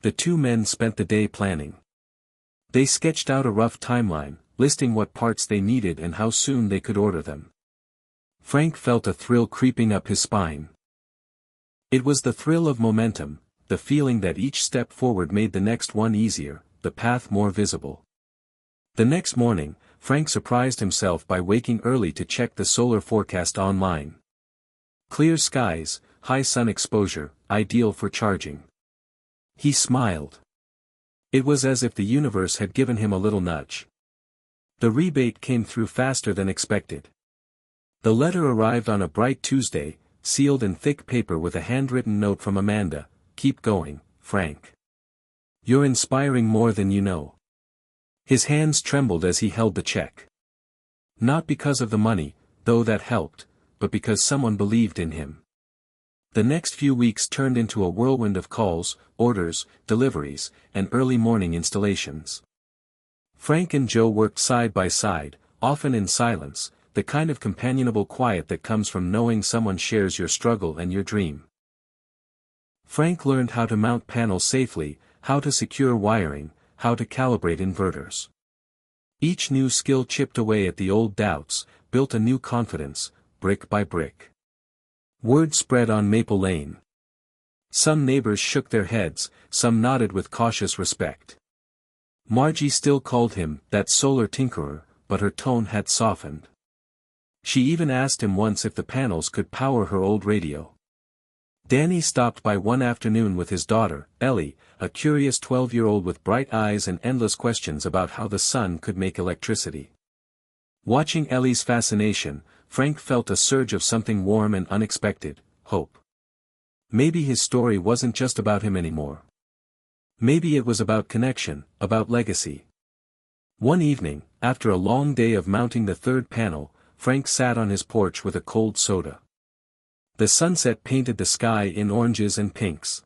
The two men spent the day planning. They sketched out a rough timeline, listing what parts they needed and how soon they could order them. Frank felt a thrill creeping up his spine. It was the thrill of momentum, the feeling that each step forward made the next one easier, the path more visible. The next morning, Frank surprised himself by waking early to check the solar forecast online. Clear skies, high sun exposure, ideal for charging. He smiled. It was as if the universe had given him a little nudge. The rebate came through faster than expected. The letter arrived on a bright Tuesday, sealed in thick paper with a handwritten note from Amanda: "Keep going, Frank. You're inspiring more than you know." His hands trembled as he held the check. Not because of the money, though that helped, but because someone believed in him. The next few weeks turned into a whirlwind of calls, orders, deliveries, and early morning installations. Frank and Joe worked side by side, often in silence, the kind of companionable quiet that comes from knowing someone shares your struggle and your dream. Frank learned how to mount panels safely, how to secure wiring, how to calibrate inverters. Each new skill chipped away at the old doubts, built a new confidence, brick by brick. Word spread on Maple Lane. Some neighbors shook their heads, some nodded with cautious respect. Margie still called him "that solar tinkerer," but her tone had softened. She even asked him once if the panels could power her old radio. Danny stopped by one afternoon with his daughter, Ellie, a curious 12-year-old with bright eyes and endless questions about how the sun could make electricity. Watching Ellie's fascination, Frank felt a surge of something warm and unexpected, hope. Maybe his story wasn't just about him anymore. Maybe it was about connection, about legacy. One evening, after a long day of mounting the third panel, Frank sat on his porch with a cold soda. The sunset painted the sky in oranges and pinks.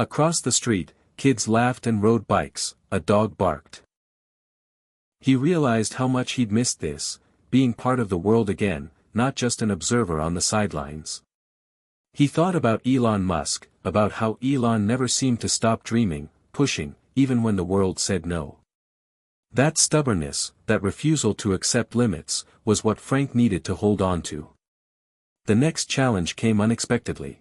Across the street, kids laughed and rode bikes, a dog barked. He realized how much he'd missed this, being part of the world again, not just an observer on the sidelines. He thought about Elon Musk, about how Elon never seemed to stop dreaming, pushing, even when the world said no. That stubbornness, that refusal to accept limits, was what Frank needed to hold on to. The next challenge came unexpectedly.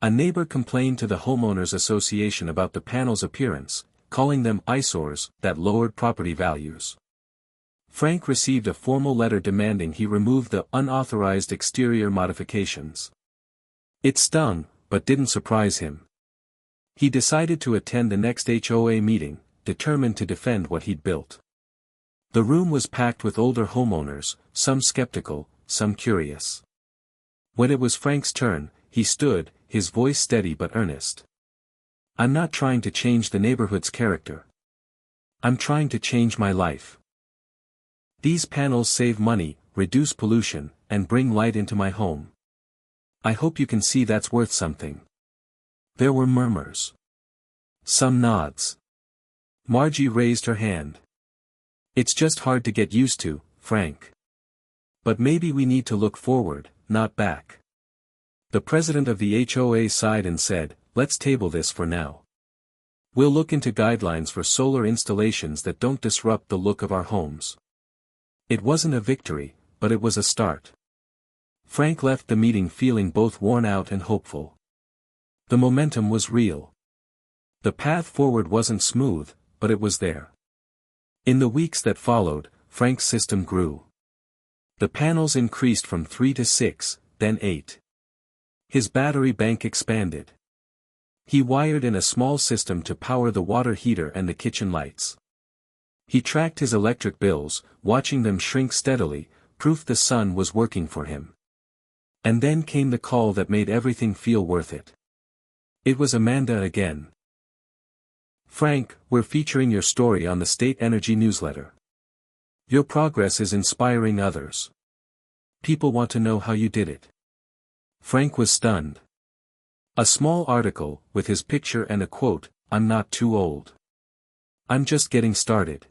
A neighbor complained to the homeowners association about the panel's appearance, calling them eyesores that lowered property values. Frank received a formal letter demanding he remove the unauthorized exterior modifications. It stung, but didn't surprise him. He decided to attend the next HOA meeting, determined to defend what he'd built. The room was packed with older homeowners, some skeptical, some curious. When it was Frank's turn, he stood, his voice steady but earnest. "I'm not trying to change the neighborhood's character. I'm trying to change my life. These panels save money, reduce pollution, and bring light into my home. I hope you can see that's worth something." There were murmurs. Some nods. Margie raised her hand. "It's just hard to get used to, Frank. But maybe we need to look forward, not back." The president of the HOA sighed and said, "Let's table this for now. We'll look into guidelines for solar installations that don't disrupt the look of our homes." It wasn't a victory, but it was a start. Frank left the meeting feeling both worn out and hopeful. The momentum was real. The path forward wasn't smooth, but it was there. In the weeks that followed, Frank's system grew. The panels increased from 3 to 6, then 8. His battery bank expanded. He wired in a small system to power the water heater and the kitchen lights. He tracked his electric bills, watching them shrink steadily, proof the sun was working for him. And then came the call that made everything feel worth it. It was Amanda again. "Frank, we're featuring your story on the State Energy newsletter. Your progress is inspiring others. People want to know how you did it." Frank was stunned. A small article, with his picture and a quote, "I'm not too old. I'm just getting started."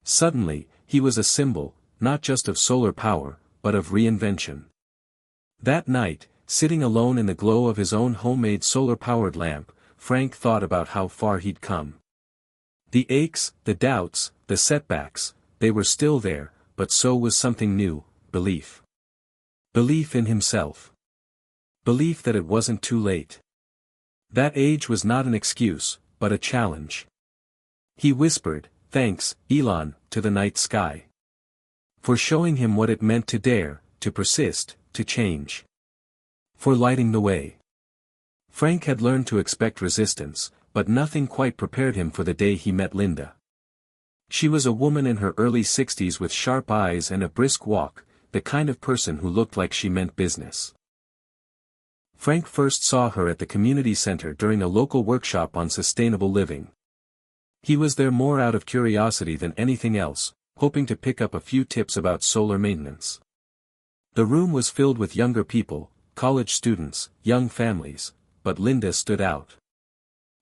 Suddenly, he was a symbol, not just of solar power, but of reinvention. That night, sitting alone in the glow of his own homemade solar-powered lamp, Frank thought about how far he'd come. The aches, the doubts, the setbacks, they were still there, but so was something new, belief. Belief in himself. Belief that it wasn't too late. That age was not an excuse, but a challenge. He whispered, "Thanks, Elon," to the night sky. For showing him what it meant to dare, to persist, to change. For lighting the way. Frank had learned to expect resistance, but nothing quite prepared him for the day he met Linda. She was a woman in her early 60s with sharp eyes and a brisk walk, the kind of person who looked like she meant business. Frank first saw her at the community center during a local workshop on sustainable living. He was there more out of curiosity than anything else, hoping to pick up a few tips about solar maintenance. The room was filled with younger people, college students, young families, but Linda stood out.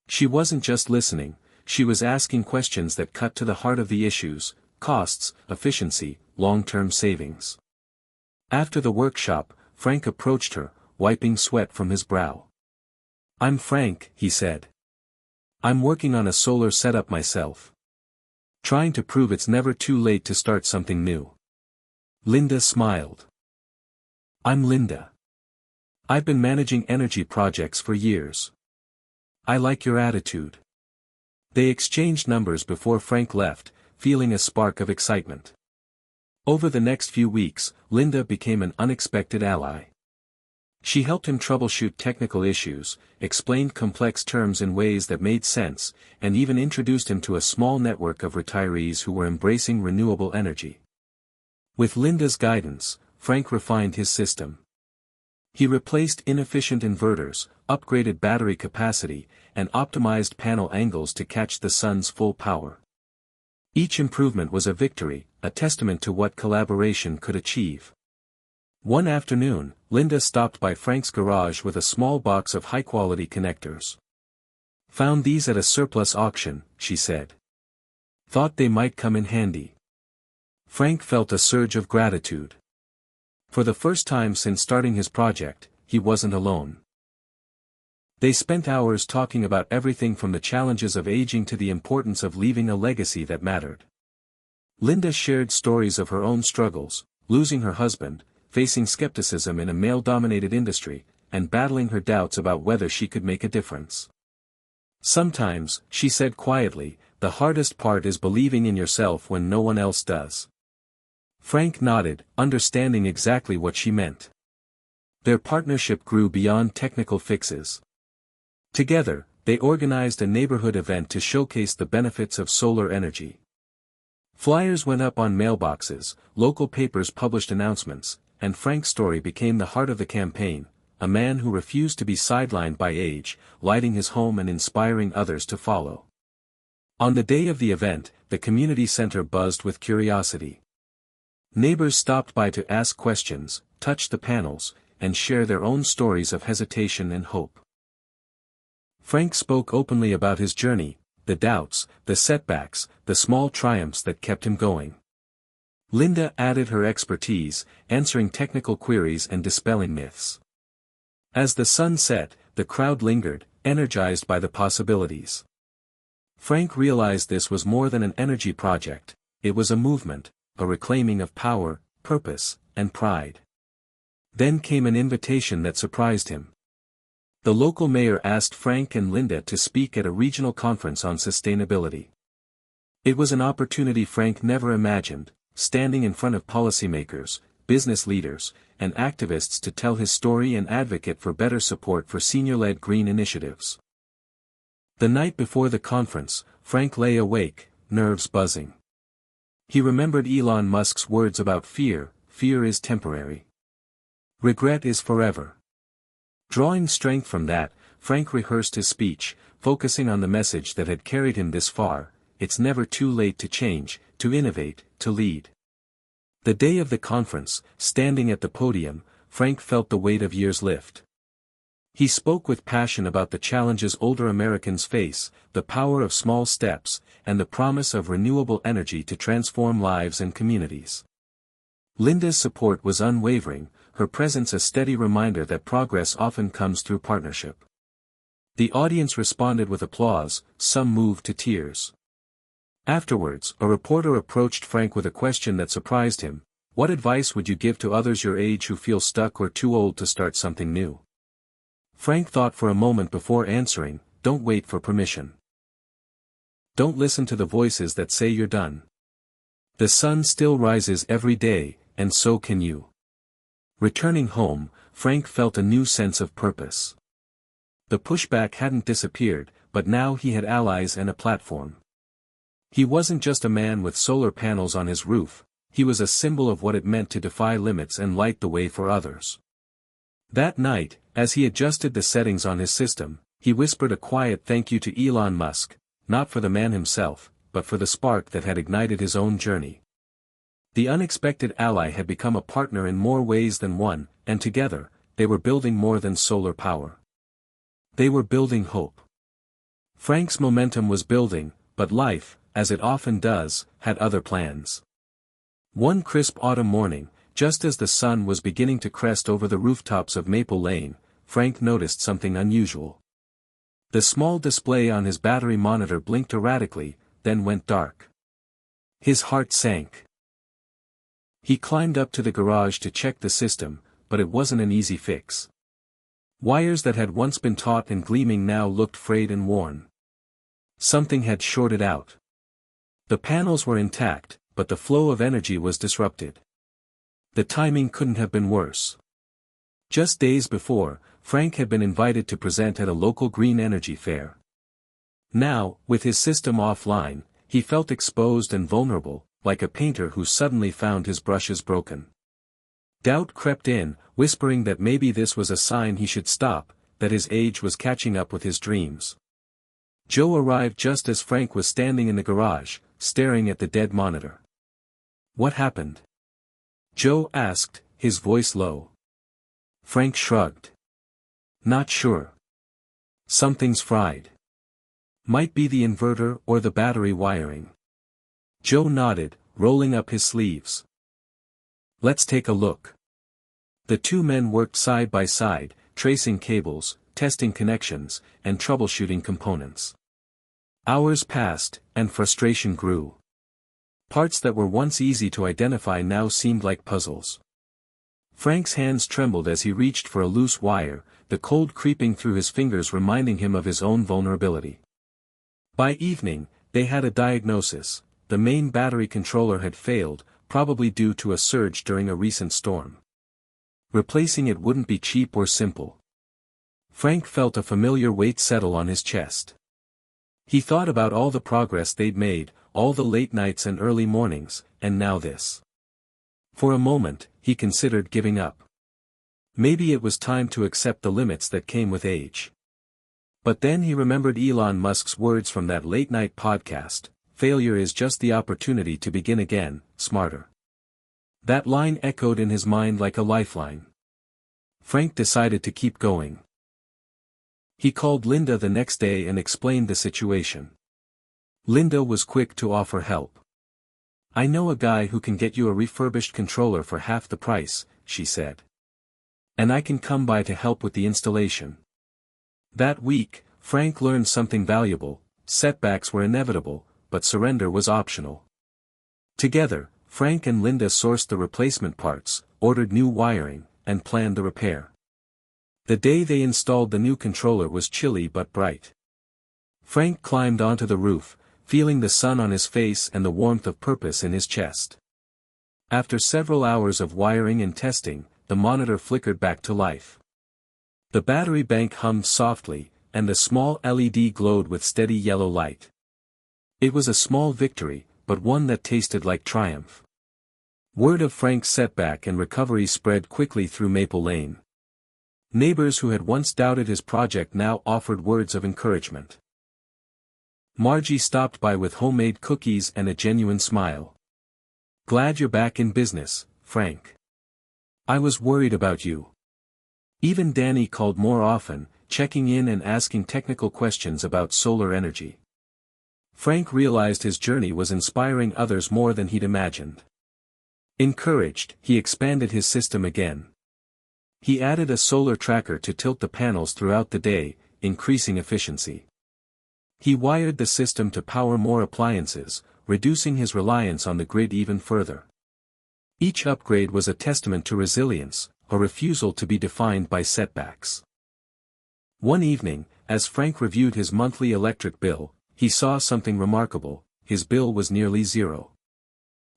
She wasn't just listening, she was asking questions that cut to the heart of the issues: costs, efficiency, long-term savings. After the workshop, Frank approached her, wiping sweat from his brow. "I'm Frank," he said. "I'm working on a solar setup myself. Trying to prove it's never too late to start something new." Linda smiled. "I'm Linda. I've been managing energy projects for years. I like your attitude." They exchanged numbers before Frank left, feeling a spark of excitement. Over the next few weeks, Linda became an unexpected ally. She helped him troubleshoot technical issues, explained complex terms in ways that made sense, and even introduced him to a small network of retirees who were embracing renewable energy. With Linda's guidance, Frank refined his system. He replaced inefficient inverters, upgraded battery capacity, and optimized panel angles to catch the sun's full power. Each improvement was a victory, a testament to what collaboration could achieve. One afternoon, Linda stopped by Frank's garage with a small box of high-quality connectors. "Found these at a surplus auction," she said. "Thought they might come in handy." Frank felt a surge of gratitude. For the first time since starting his project, he wasn't alone. They spent hours talking about everything from the challenges of aging to the importance of leaving a legacy that mattered. Linda shared stories of her own struggles, losing her husband, facing skepticism in a male-dominated industry, and battling her doubts about whether she could make a difference. "Sometimes," she said quietly, "the hardest part is believing in yourself when no one else does." Frank nodded, understanding exactly what she meant. Their partnership grew beyond technical fixes. Together, they organized a neighborhood event to showcase the benefits of solar energy. Flyers went up on mailboxes, local papers published announcements, and Frank's story became the heart of the campaign, a man who refused to be sidelined by age, lighting his home and inspiring others to follow. On the day of the event, the community center buzzed with curiosity. Neighbors stopped by to ask questions, touch the panels, and share their own stories of hesitation and hope. Frank spoke openly about his journey, the doubts, the setbacks, the small triumphs that kept him going. Linda added her expertise, answering technical queries and dispelling myths. As the sun set, the crowd lingered, energized by the possibilities. Frank realized this was more than an energy project, it was a movement, a reclaiming of power, purpose, and pride. Then came an invitation that surprised him. The local mayor asked Frank and Linda to speak at a regional conference on sustainability. It was an opportunity Frank never imagined, standing in front of policymakers, business leaders, and activists to tell his story and advocate for better support for senior-led green initiatives. The night before the conference, Frank lay awake, nerves buzzing. He remembered Elon Musk's words about fear: "Fear is temporary. Regret is forever." Drawing strength from that, Frank rehearsed his speech, focusing on the message that had carried him this far: it's never too late to change, to innovate, to lead. The day of the conference, standing at the podium, Frank felt the weight of years lift. He spoke with passion about the challenges older Americans face, the power of small steps, and the promise of renewable energy to transform lives and communities. Linda's support was unwavering, her presence a steady reminder that progress often comes through partnership. The audience responded with applause, some moved to tears. Afterwards, a reporter approached Frank with a question that surprised him: "What advice would you give to others your age who feel stuck or too old to start something new?" Frank thought for a moment before answering: "Don't wait for permission. Don't listen to the voices that say you're done. The sun still rises every day, and so can you." Returning home, Frank felt a new sense of purpose. The pushback hadn't disappeared, but now he had allies and a platform. He wasn't just a man with solar panels on his roof, he was a symbol of what it meant to defy limits and light the way for others. That night, as he adjusted the settings on his system, he whispered a quiet thank you to Elon Musk, not for the man himself, but for the spark that had ignited his own journey. The unexpected ally had become a partner in more ways than one, and together, they were building more than solar power. They were building hope. Frank's momentum was building, but life, as it often does, had other plans. One crisp autumn morning, just as the sun was beginning to crest over the rooftops of Maple Lane, Frank noticed something unusual. The small display on his battery monitor blinked erratically, then went dark. His heart sank. He climbed up to the garage to check the system, but it wasn't an easy fix. Wires that had once been taut and gleaming now looked frayed and worn. Something had shorted out. The panels were intact, but the flow of energy was disrupted. The timing couldn't have been worse. Just days before, Frank had been invited to present at a local green energy fair. Now, with his system offline, he felt exposed and vulnerable, like a painter who suddenly found his brushes broken. Doubt crept in, whispering that maybe this was a sign he should stop, that his age was catching up with his dreams. Joe arrived just as Frank was standing in the garage, staring at the dead monitor. "What happened?" Joe asked, his voice low. Frank shrugged. "Not sure. Something's fried. Might be the inverter or the battery wiring." Joe nodded, rolling up his sleeves. "Let's take a look." The two men worked side by side, tracing cables, testing connections, and troubleshooting components. Hours passed, and frustration grew. Parts that were once easy to identify now seemed like puzzles. Frank's hands trembled as he reached for a loose wire, the cold creeping through his fingers reminding him of his own vulnerability. By evening, they had a diagnosis: the main battery controller had failed, probably due to a surge during a recent storm. Replacing it wouldn't be cheap or simple. Frank felt a familiar weight settle on his chest. He thought about all the progress they'd made, all the late nights and early mornings, and now this. For a moment, he considered giving up. Maybe it was time to accept the limits that came with age. But then he remembered Elon Musk's words from that late-night podcast: "Failure is just the opportunity to begin again, smarter." That line echoed in his mind like a lifeline. Frank decided to keep going. He called Linda the next day and explained the situation. Linda was quick to offer help. "I know a guy who can get you a refurbished controller for half the price," she said. "And I can come by to help with the installation." That week, Frank learned something valuable: setbacks were inevitable, but surrender was optional. Together, Frank and Linda sourced the replacement parts, ordered new wiring, and planned the repair. The day they installed the new controller was chilly but bright. Frank climbed onto the roof, feeling the sun on his face and the warmth of purpose in his chest. After several hours of wiring and testing, the monitor flickered back to life. The battery bank hummed softly, and the small LED glowed with steady yellow light. It was a small victory, but one that tasted like triumph. Word of Frank's setback and recovery spread quickly through Maple Lane. Neighbors who had once doubted his project now offered words of encouragement. Margie stopped by with homemade cookies and a genuine smile. "Glad you're back in business, Frank. I was worried about you." Even Danny called more often, checking in and asking technical questions about solar energy. Frank realized his journey was inspiring others more than he'd imagined. Encouraged, he expanded his system again. He added a solar tracker to tilt the panels throughout the day, increasing efficiency. He wired the system to power more appliances, reducing his reliance on the grid even further. Each upgrade was a testament to resilience, a refusal to be defined by setbacks. One evening, as Frank reviewed his monthly electric bill, he saw something remarkable: his bill was nearly zero.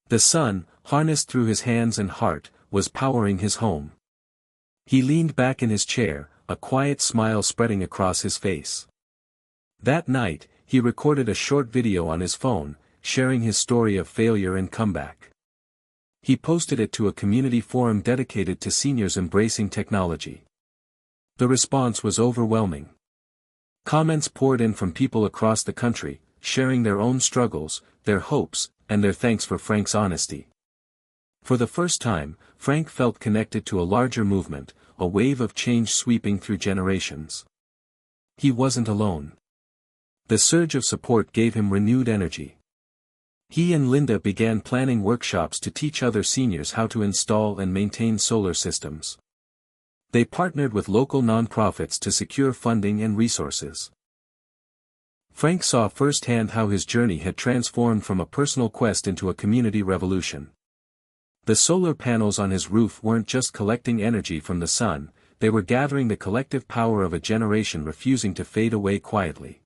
The sun, harnessed through his hands and heart, was powering his home. He leaned back in his chair, a quiet smile spreading across his face. That night, he recorded a short video on his phone, sharing his story of failure and comeback. He posted it to a community forum dedicated to seniors embracing technology. The response was overwhelming. Comments poured in from people across the country, sharing their own struggles, their hopes, and their thanks for Frank's honesty. For the first time, Frank felt connected to a larger movement, a wave of change sweeping through generations. He wasn't alone. The surge of support gave him renewed energy. He and Linda began planning workshops to teach other seniors how to install and maintain solar systems. They partnered with local nonprofits to secure funding and resources. Frank saw firsthand how his journey had transformed from a personal quest into a community revolution. The solar panels on his roof weren't just collecting energy from the sun, they were gathering the collective power of a generation refusing to fade away quietly.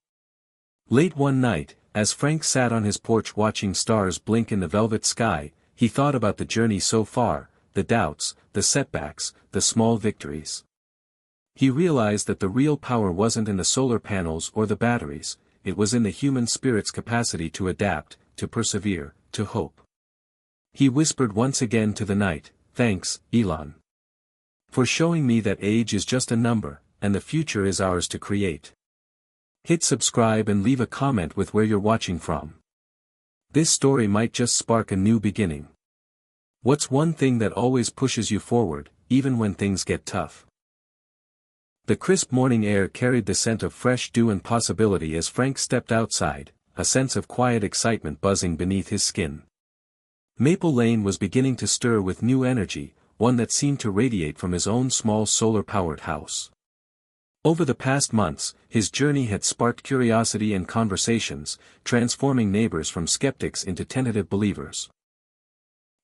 Late one night, as Frank sat on his porch watching stars blink in the velvet sky, he thought about the journey so far, the doubts, the setbacks, the small victories. He realized that the real power wasn't in the solar panels or the batteries, it was in the human spirit's capacity to adapt, to persevere, to hope. He whispered once again to the night, Thanks, Elon. For showing me that age is just a number, and the future is ours to create. Hit subscribe and leave a comment with where you're watching from. This story might just spark a new beginning. What's one thing that always pushes you forward, even when things get tough? The crisp morning air carried the scent of fresh dew and possibility as Frank stepped outside, a sense of quiet excitement buzzing beneath his skin. Maple Lane was beginning to stir with new energy, one that seemed to radiate from his own small solar-powered house. Over the past months, his journey had sparked curiosity and conversations, transforming neighbors from skeptics into tentative believers.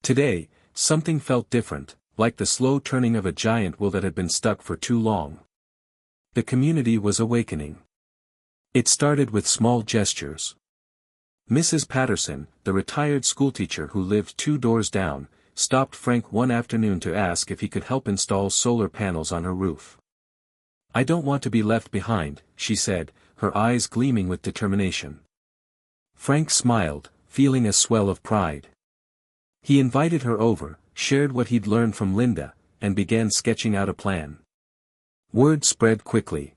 Today, something felt different, like the slow turning of a giant wheel that had been stuck for too long. The community was awakening. It started with small gestures. Mrs. Patterson, the retired schoolteacher who lived 2 doors down, stopped Frank one afternoon to ask if he could help install solar panels on her roof. "I don't want to be left behind," she said, her eyes gleaming with determination. Frank smiled, feeling a swell of pride. He invited her over, shared what he'd learned from Linda, and began sketching out a plan. Word spread quickly.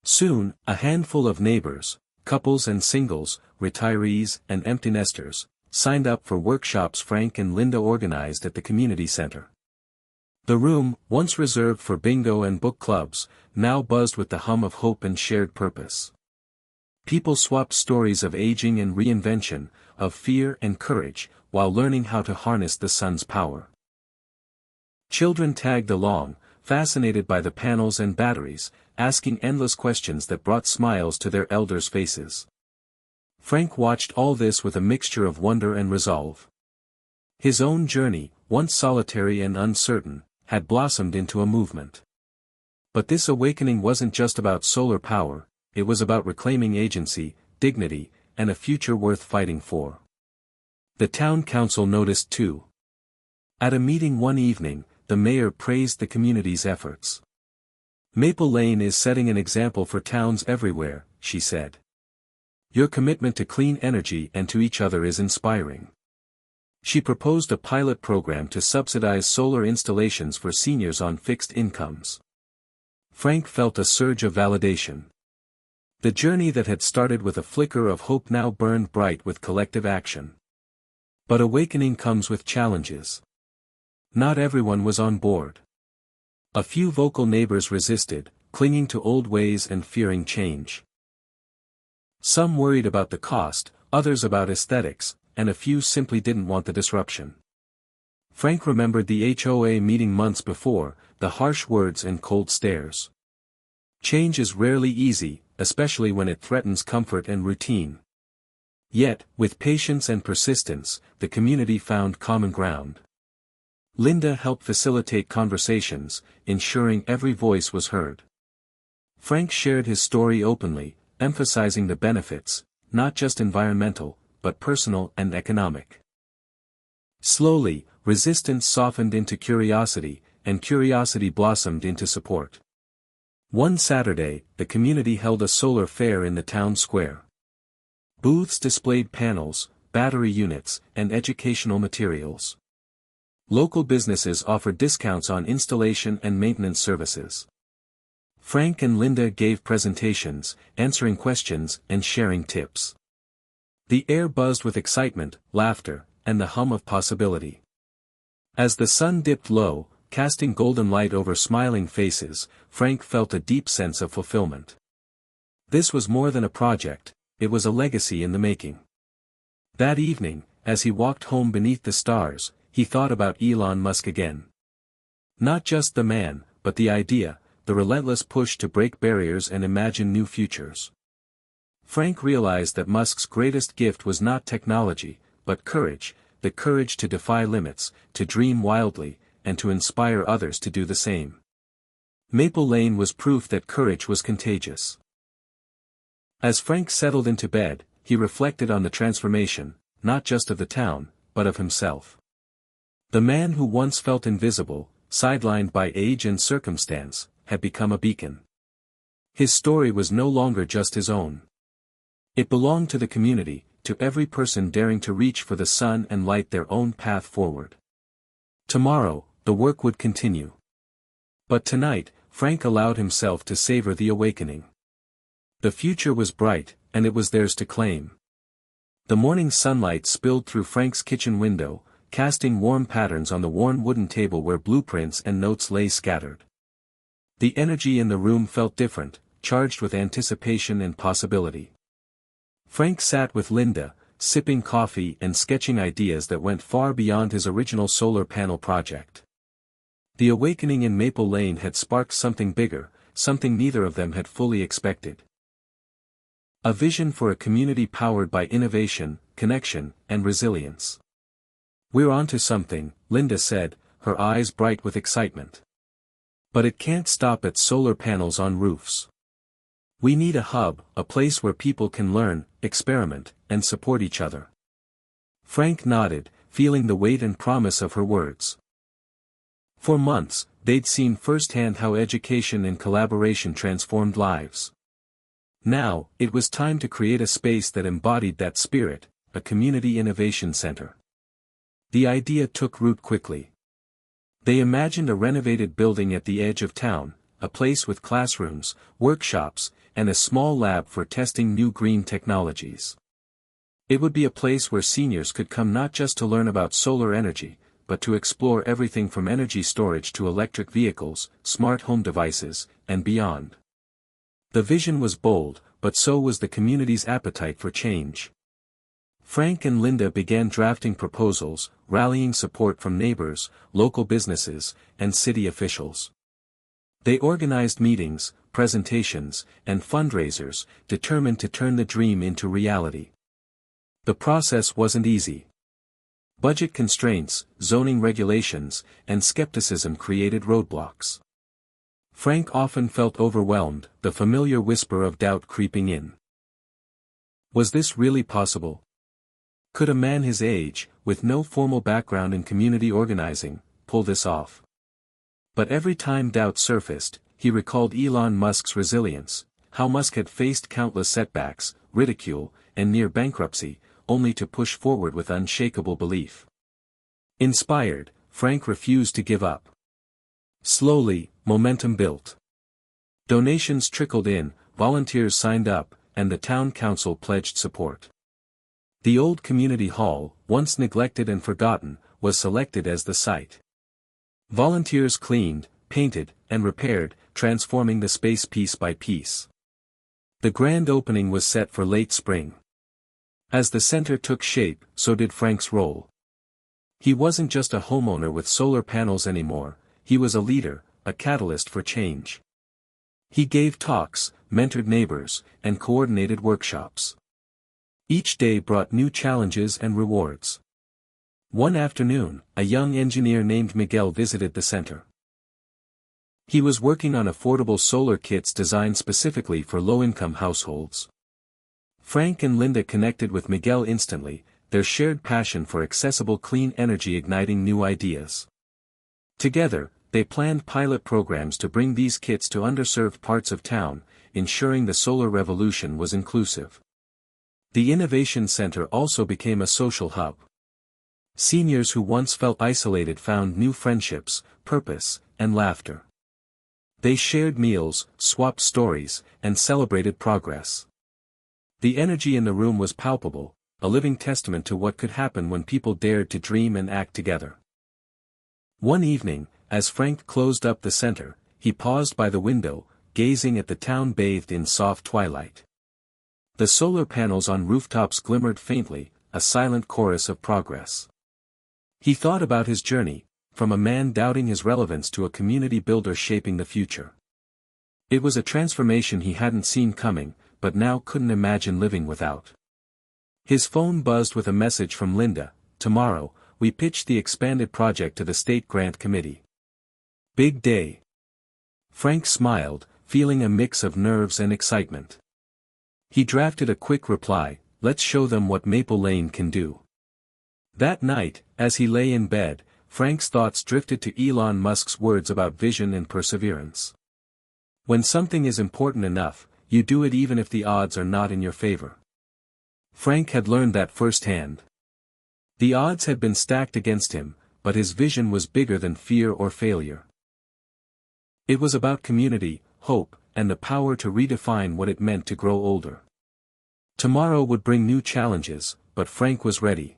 Soon, a handful of neighbors, couples and singles, retirees and empty nesters, signed up for workshops Frank and Linda organized at the community center. The room, once reserved for bingo and book clubs, now buzzed with the hum of hope and shared purpose. People swapped stories of aging and reinvention, of fear and courage, while learning how to harness the sun's power. Children tagged along, fascinated by the panels and batteries, asking endless questions that brought smiles to their elders' faces. Frank watched all this with a mixture of wonder and resolve. His own journey, once solitary and uncertain, had blossomed into a movement. But this awakening wasn't just about solar power, it was about reclaiming agency, dignity, and a future worth fighting for. The town council noticed too. At a meeting one evening, the mayor praised the community's efforts. "Maple Lane is setting an example for towns everywhere," she said. "Your commitment to clean energy and to each other is inspiring." She proposed a pilot program to subsidize solar installations for seniors on fixed incomes. Frank felt a surge of validation. The journey that had started with a flicker of hope now burned bright with collective action. But awakening comes with challenges. Not everyone was on board. A few vocal neighbors resisted, clinging to old ways and fearing change. Some worried about the cost, others about aesthetics, and a few simply didn't want the disruption. Frank remembered the HOA meeting months before, the harsh words and cold stares. Change is rarely easy, especially when it threatens comfort and routine. Yet, with patience and persistence, the community found common ground. Linda helped facilitate conversations, ensuring every voice was heard. Frank shared his story openly, emphasizing the benefits, not just environmental, but personal and economic. Slowly, resistance softened into curiosity, and curiosity blossomed into support. One Saturday, the community held a solar fair in the town square. Booths displayed panels, battery units, and educational materials. Local businesses offered discounts on installation and maintenance services. Frank and Linda gave presentations, answering questions and sharing tips. The air buzzed with excitement, laughter, and the hum of possibility. As the sun dipped low, casting golden light over smiling faces, Frank felt a deep sense of fulfillment. This was more than a project, it was a legacy in the making. That evening, as he walked home beneath the stars, he thought about Elon Musk again. Not just the man, but the idea, the relentless push to break barriers and imagine new futures. Frank realized that Musk's greatest gift was not technology, but courage, the courage to defy limits, to dream wildly, and to inspire others to do the same. Maple Lane was proof that courage was contagious. As Frank settled into bed, he reflected on the transformation, not just of the town, but of himself. The man who once felt invisible, sidelined by age and circumstance, had become a beacon. His story was no longer just his own. It belonged to the community, to every person daring to reach for the sun and light their own path forward. Tomorrow, the work would continue. But tonight, Frank allowed himself to savor the awakening. The future was bright, and it was theirs to claim. The morning sunlight spilled through Frank's kitchen window, casting warm patterns on the worn wooden table where blueprints and notes lay scattered. The energy in the room felt different, charged with anticipation and possibility. Frank sat with Linda, sipping coffee and sketching ideas that went far beyond his original solar panel project. The awakening in Maple Lane had sparked something bigger, something neither of them had fully expected. A vision for a community powered by innovation, connection, and resilience. "We're onto something," Linda said, her eyes bright with excitement. "But it can't stop at solar panels on roofs. We need a hub, a place where people can learn, experiment, and support each other." Frank nodded, feeling the weight and promise of her words. For months, they'd seen firsthand how education and collaboration transformed lives. Now, it was time to create a space that embodied that spirit, a community innovation center. The idea took root quickly. They imagined a renovated building at the edge of town, a place with classrooms, workshops, and a small lab for testing new green technologies. It would be a place where seniors could come not just to learn about solar energy, but to explore everything from energy storage to electric vehicles, smart home devices, and beyond. The vision was bold, but so was the community's appetite for change. Frank and Linda began drafting proposals, rallying support from neighbors, local businesses, and city officials. They organized meetings, presentations, and fundraisers, determined to turn the dream into reality. The process wasn't easy. Budget constraints, zoning regulations, and skepticism created roadblocks. Frank often felt overwhelmed, the familiar whisper of doubt creeping in. Was this really possible? Could a man his age, with no formal background in community organizing, pull this off? But every time doubt surfaced, he recalled Elon Musk's resilience, how Musk had faced countless setbacks, ridicule, and near bankruptcy, only to push forward with unshakable belief. Inspired, Frank refused to give up. Slowly, momentum built. Donations trickled in, volunteers signed up, and the town council pledged support. The old community hall, once neglected and forgotten, was selected as the site. Volunteers cleaned, painted, and repaired, transforming the space piece by piece. The grand opening was set for late spring. As the center took shape, so did Frank's role. He wasn't just a homeowner with solar panels anymore, he was a leader, a catalyst for change. He gave talks, mentored neighbors, and coordinated workshops. Each day brought new challenges and rewards. One afternoon, a young engineer named Miguel visited the center. He was working on affordable solar kits designed specifically for low-income households. Frank and Linda connected with Miguel instantly, their shared passion for accessible clean energy igniting new ideas. Together, they planned pilot programs to bring these kits to underserved parts of town, ensuring the solar revolution was inclusive. The Innovation Center also became a social hub. Seniors who once felt isolated found new friendships, purpose, and laughter. They shared meals, swapped stories, and celebrated progress. The energy in the room was palpable, a living testament to what could happen when people dared to dream and act together. One evening, as Frank closed up the center, he paused by the window, gazing at the town bathed in soft twilight. The solar panels on rooftops glimmered faintly, a silent chorus of progress. He thought about his journey, from a man doubting his relevance to a community builder shaping the future. It was a transformation he hadn't seen coming, but now couldn't imagine living without. His phone buzzed with a message from Linda. "Tomorrow, we pitched the expanded project to the state grant committee." Big day. Frank smiled, feeling a mix of nerves and excitement. He drafted a quick reply, "Let's show them what Maple Lane can do." That night, as he lay in bed, Frank's thoughts drifted to Elon Musk's words about vision and perseverance. When something is important enough, you do it even if the odds are not in your favor. Frank had learned that firsthand. The odds had been stacked against him, but his vision was bigger than fear or failure. It was about community, hope, and the power to redefine what it meant to grow older. Tomorrow would bring new challenges, but Frank was ready.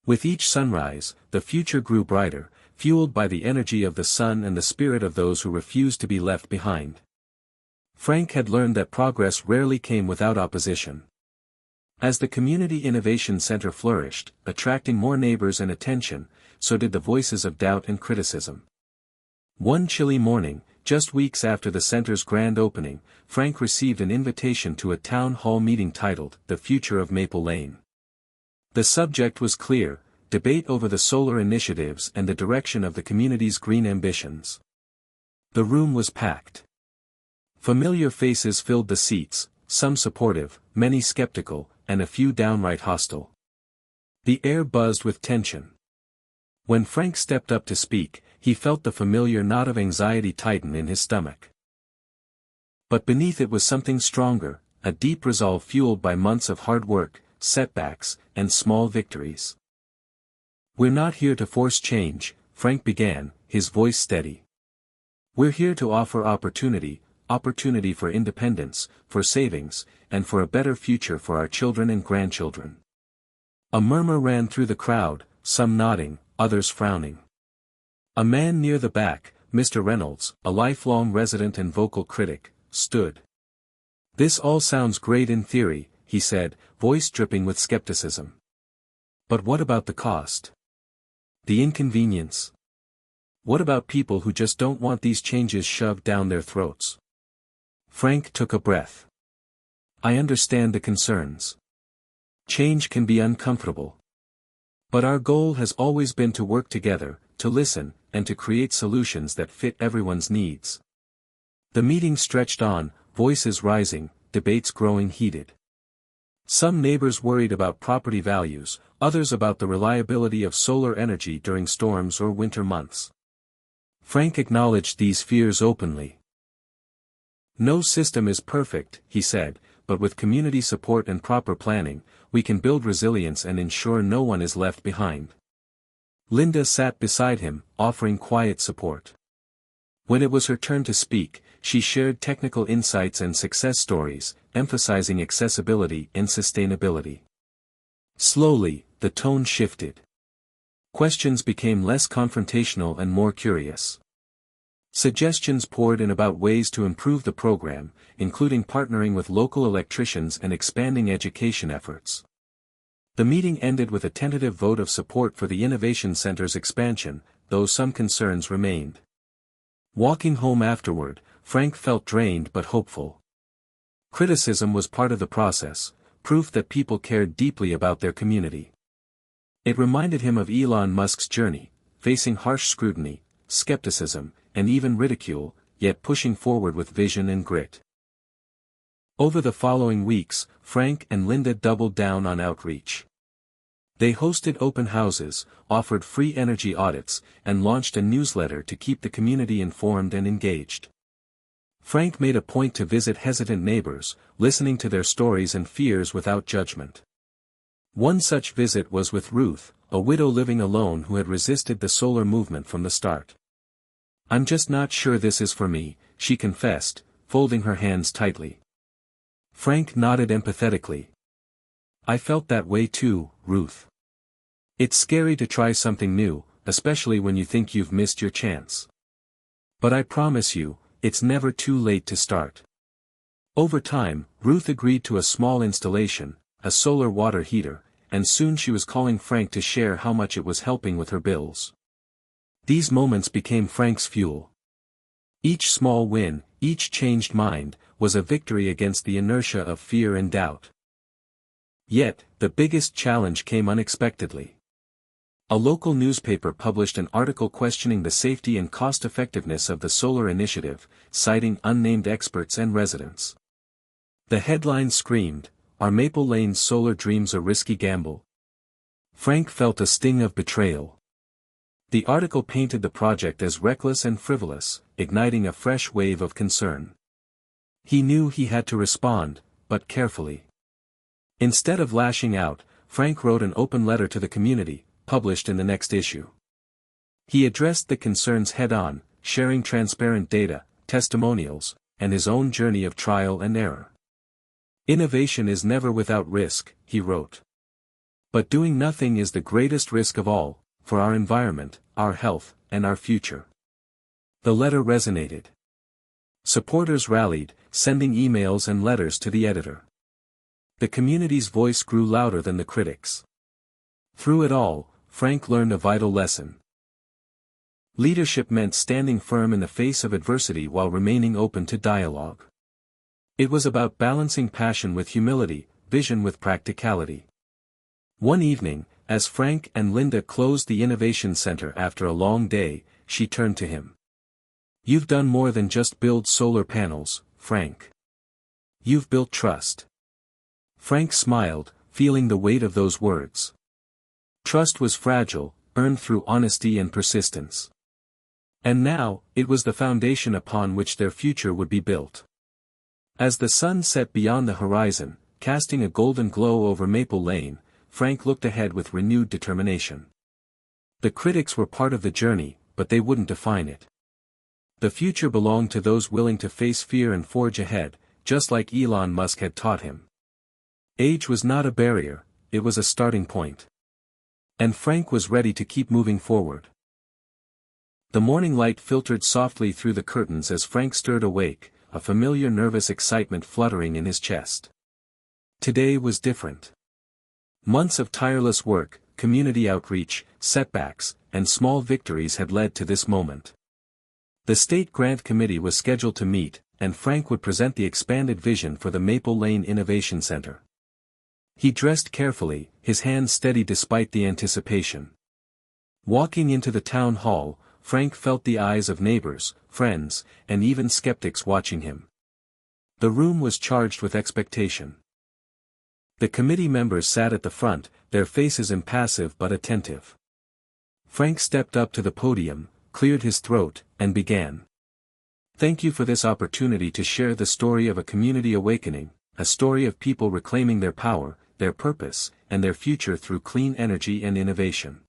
With each sunrise, the future grew brighter, fueled by the energy of the sun and the spirit of those who refused to be left behind. Frank had learned that progress rarely came without opposition. As the Community Innovation Center flourished, attracting more neighbors and attention, so did the voices of doubt and criticism. One chilly morning, just weeks after the center's grand opening, Frank received an invitation to a town hall meeting titled, "The Future of Maple Lane." The subject was clear: debate over the solar initiatives and the direction of the community's green ambitions. The room was packed. Familiar faces filled the seats, some supportive, many skeptical, and a few downright hostile. The air buzzed with tension. When Frank stepped up to speak, he felt the familiar knot of anxiety tighten in his stomach. But beneath it was something stronger, a deep resolve fueled by months of hard work, setbacks, and small victories. "We're not here to force change," Frank began, his voice steady. "We're here to offer opportunity for independence, for savings, and for a better future for our children and grandchildren." A murmur ran through the crowd, some nodding, others frowning. A man near the back, Mr. Reynolds, a lifelong resident and vocal critic, stood. "This all sounds great in theory," he said, voice dripping with skepticism. "But what about the cost? The inconvenience? What about people who just don't want these changes shoved down their throats?" Frank took a breath. "I understand the concerns. Change can be uncomfortable. But our goal has always been to work together, to listen, and to create solutions that fit everyone's needs." The meeting stretched on, voices rising, debates growing heated. Some neighbors worried about property values, others about the reliability of solar energy during storms or winter months. Frank acknowledged these fears openly. "No system is perfect," he said, "but with community support and proper planning, we can build resilience and ensure no one is left behind." Linda sat beside him, offering quiet support. When it was her turn to speak, she shared technical insights and success stories, emphasizing accessibility and sustainability. Slowly, the tone shifted. Questions became less confrontational and more curious. Suggestions poured in about ways to improve the program, including partnering with local electricians and expanding education efforts. The meeting ended with a tentative vote of support for the Innovation Center's expansion, though some concerns remained. Walking home afterward, Frank felt drained but hopeful. Criticism was part of the process, proof that people cared deeply about their community. It reminded him of Elon Musk's journey, facing harsh scrutiny, skepticism, and even ridicule, yet pushing forward with vision and grit. Over the following weeks, Frank and Linda doubled down on outreach. They hosted open houses, offered free energy audits, and launched a newsletter to keep the community informed and engaged. Frank made a point to visit hesitant neighbors, listening to their stories and fears without judgment. One such visit was with Ruth, a widow living alone who had resisted the solar movement from the start. "I'm just not sure this is for me," she confessed, folding her hands tightly. Frank nodded empathetically. "I felt that way too, Ruth. It's scary to try something new, especially when you think you've missed your chance. But I promise you, it's never too late to start." Over time, Ruth agreed to a small installation, a solar water heater, and soon she was calling Frank to share how much it was helping with her bills. These moments became Frank's fuel. Each small win, each changed mind, was a victory against the inertia of fear and doubt. Yet, the biggest challenge came unexpectedly. A local newspaper published an article questioning the safety and cost-effectiveness of the solar initiative, citing unnamed experts and residents. The headline screamed, "Are Maple Lane's solar dreams a risky gamble?" Frank felt a sting of betrayal. The article painted the project as reckless and frivolous, igniting a fresh wave of concern. He knew he had to respond, but carefully. Instead of lashing out, Frank wrote an open letter to the community, published in the next issue. He addressed the concerns head-on, sharing transparent data, testimonials, and his own journey of trial and error. Innovation is never without risk, he wrote. But doing nothing is the greatest risk of all, for our environment, our health, and our future. The letter resonated. Supporters rallied, sending emails and letters to the editor. The community's voice grew louder than the critics. Through it all, Frank learned a vital lesson. Leadership meant standing firm in the face of adversity while remaining open to dialogue. It was about balancing passion with humility, vision with practicality. One evening, as Frank and Linda closed the Innovation Center after a long day, she turned to him. "You've done more than just build solar panels, Frank. You've built trust." Frank smiled, feeling the weight of those words. Trust was fragile, earned through honesty and persistence. And now, it was the foundation upon which their future would be built. As the sun set beyond the horizon, casting a golden glow over Maple Lane, Frank looked ahead with renewed determination. The critics were part of the journey, but they wouldn't define it. The future belonged to those willing to face fear and forge ahead, just like Elon Musk had taught him. Age was not a barrier, it was a starting point. And Frank was ready to keep moving forward. The morning light filtered softly through the curtains as Frank stirred awake, a familiar nervous excitement fluttering in his chest. Today was different. Months of tireless work, community outreach, setbacks, and small victories had led to this moment. The State Grant Committee was scheduled to meet, and Frank would present the expanded vision for the Maple Lane Innovation Center. He dressed carefully, his hands steady despite the anticipation. Walking into the town hall, Frank felt the eyes of neighbors, friends, and even skeptics watching him. The room was charged with expectation. The committee members sat at the front, their faces impassive but attentive. Frank stepped up to the podium, cleared his throat, and began. "Thank you for this opportunity to share the story of a community awakening, a story of people reclaiming their power, their purpose, and their future through clean energy and innovation."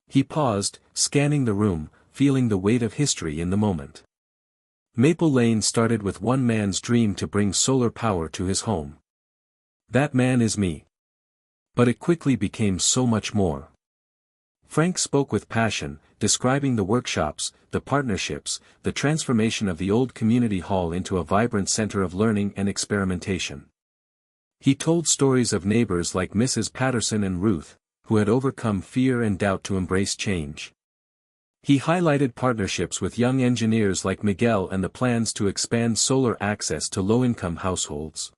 He paused, scanning the room, feeling the weight of history in the moment. Maple Lane started with one man's dream to bring solar power to his home. That man is me. But it quickly became so much more. Frank spoke with passion, describing the workshops, the partnerships, the transformation of the old community hall into a vibrant center of learning and experimentation. He told stories of neighbors like Mrs. Patterson and Ruth, who had overcome fear and doubt to embrace change. He highlighted partnerships with young engineers like Miguel and the plans to expand solar access to low-income households.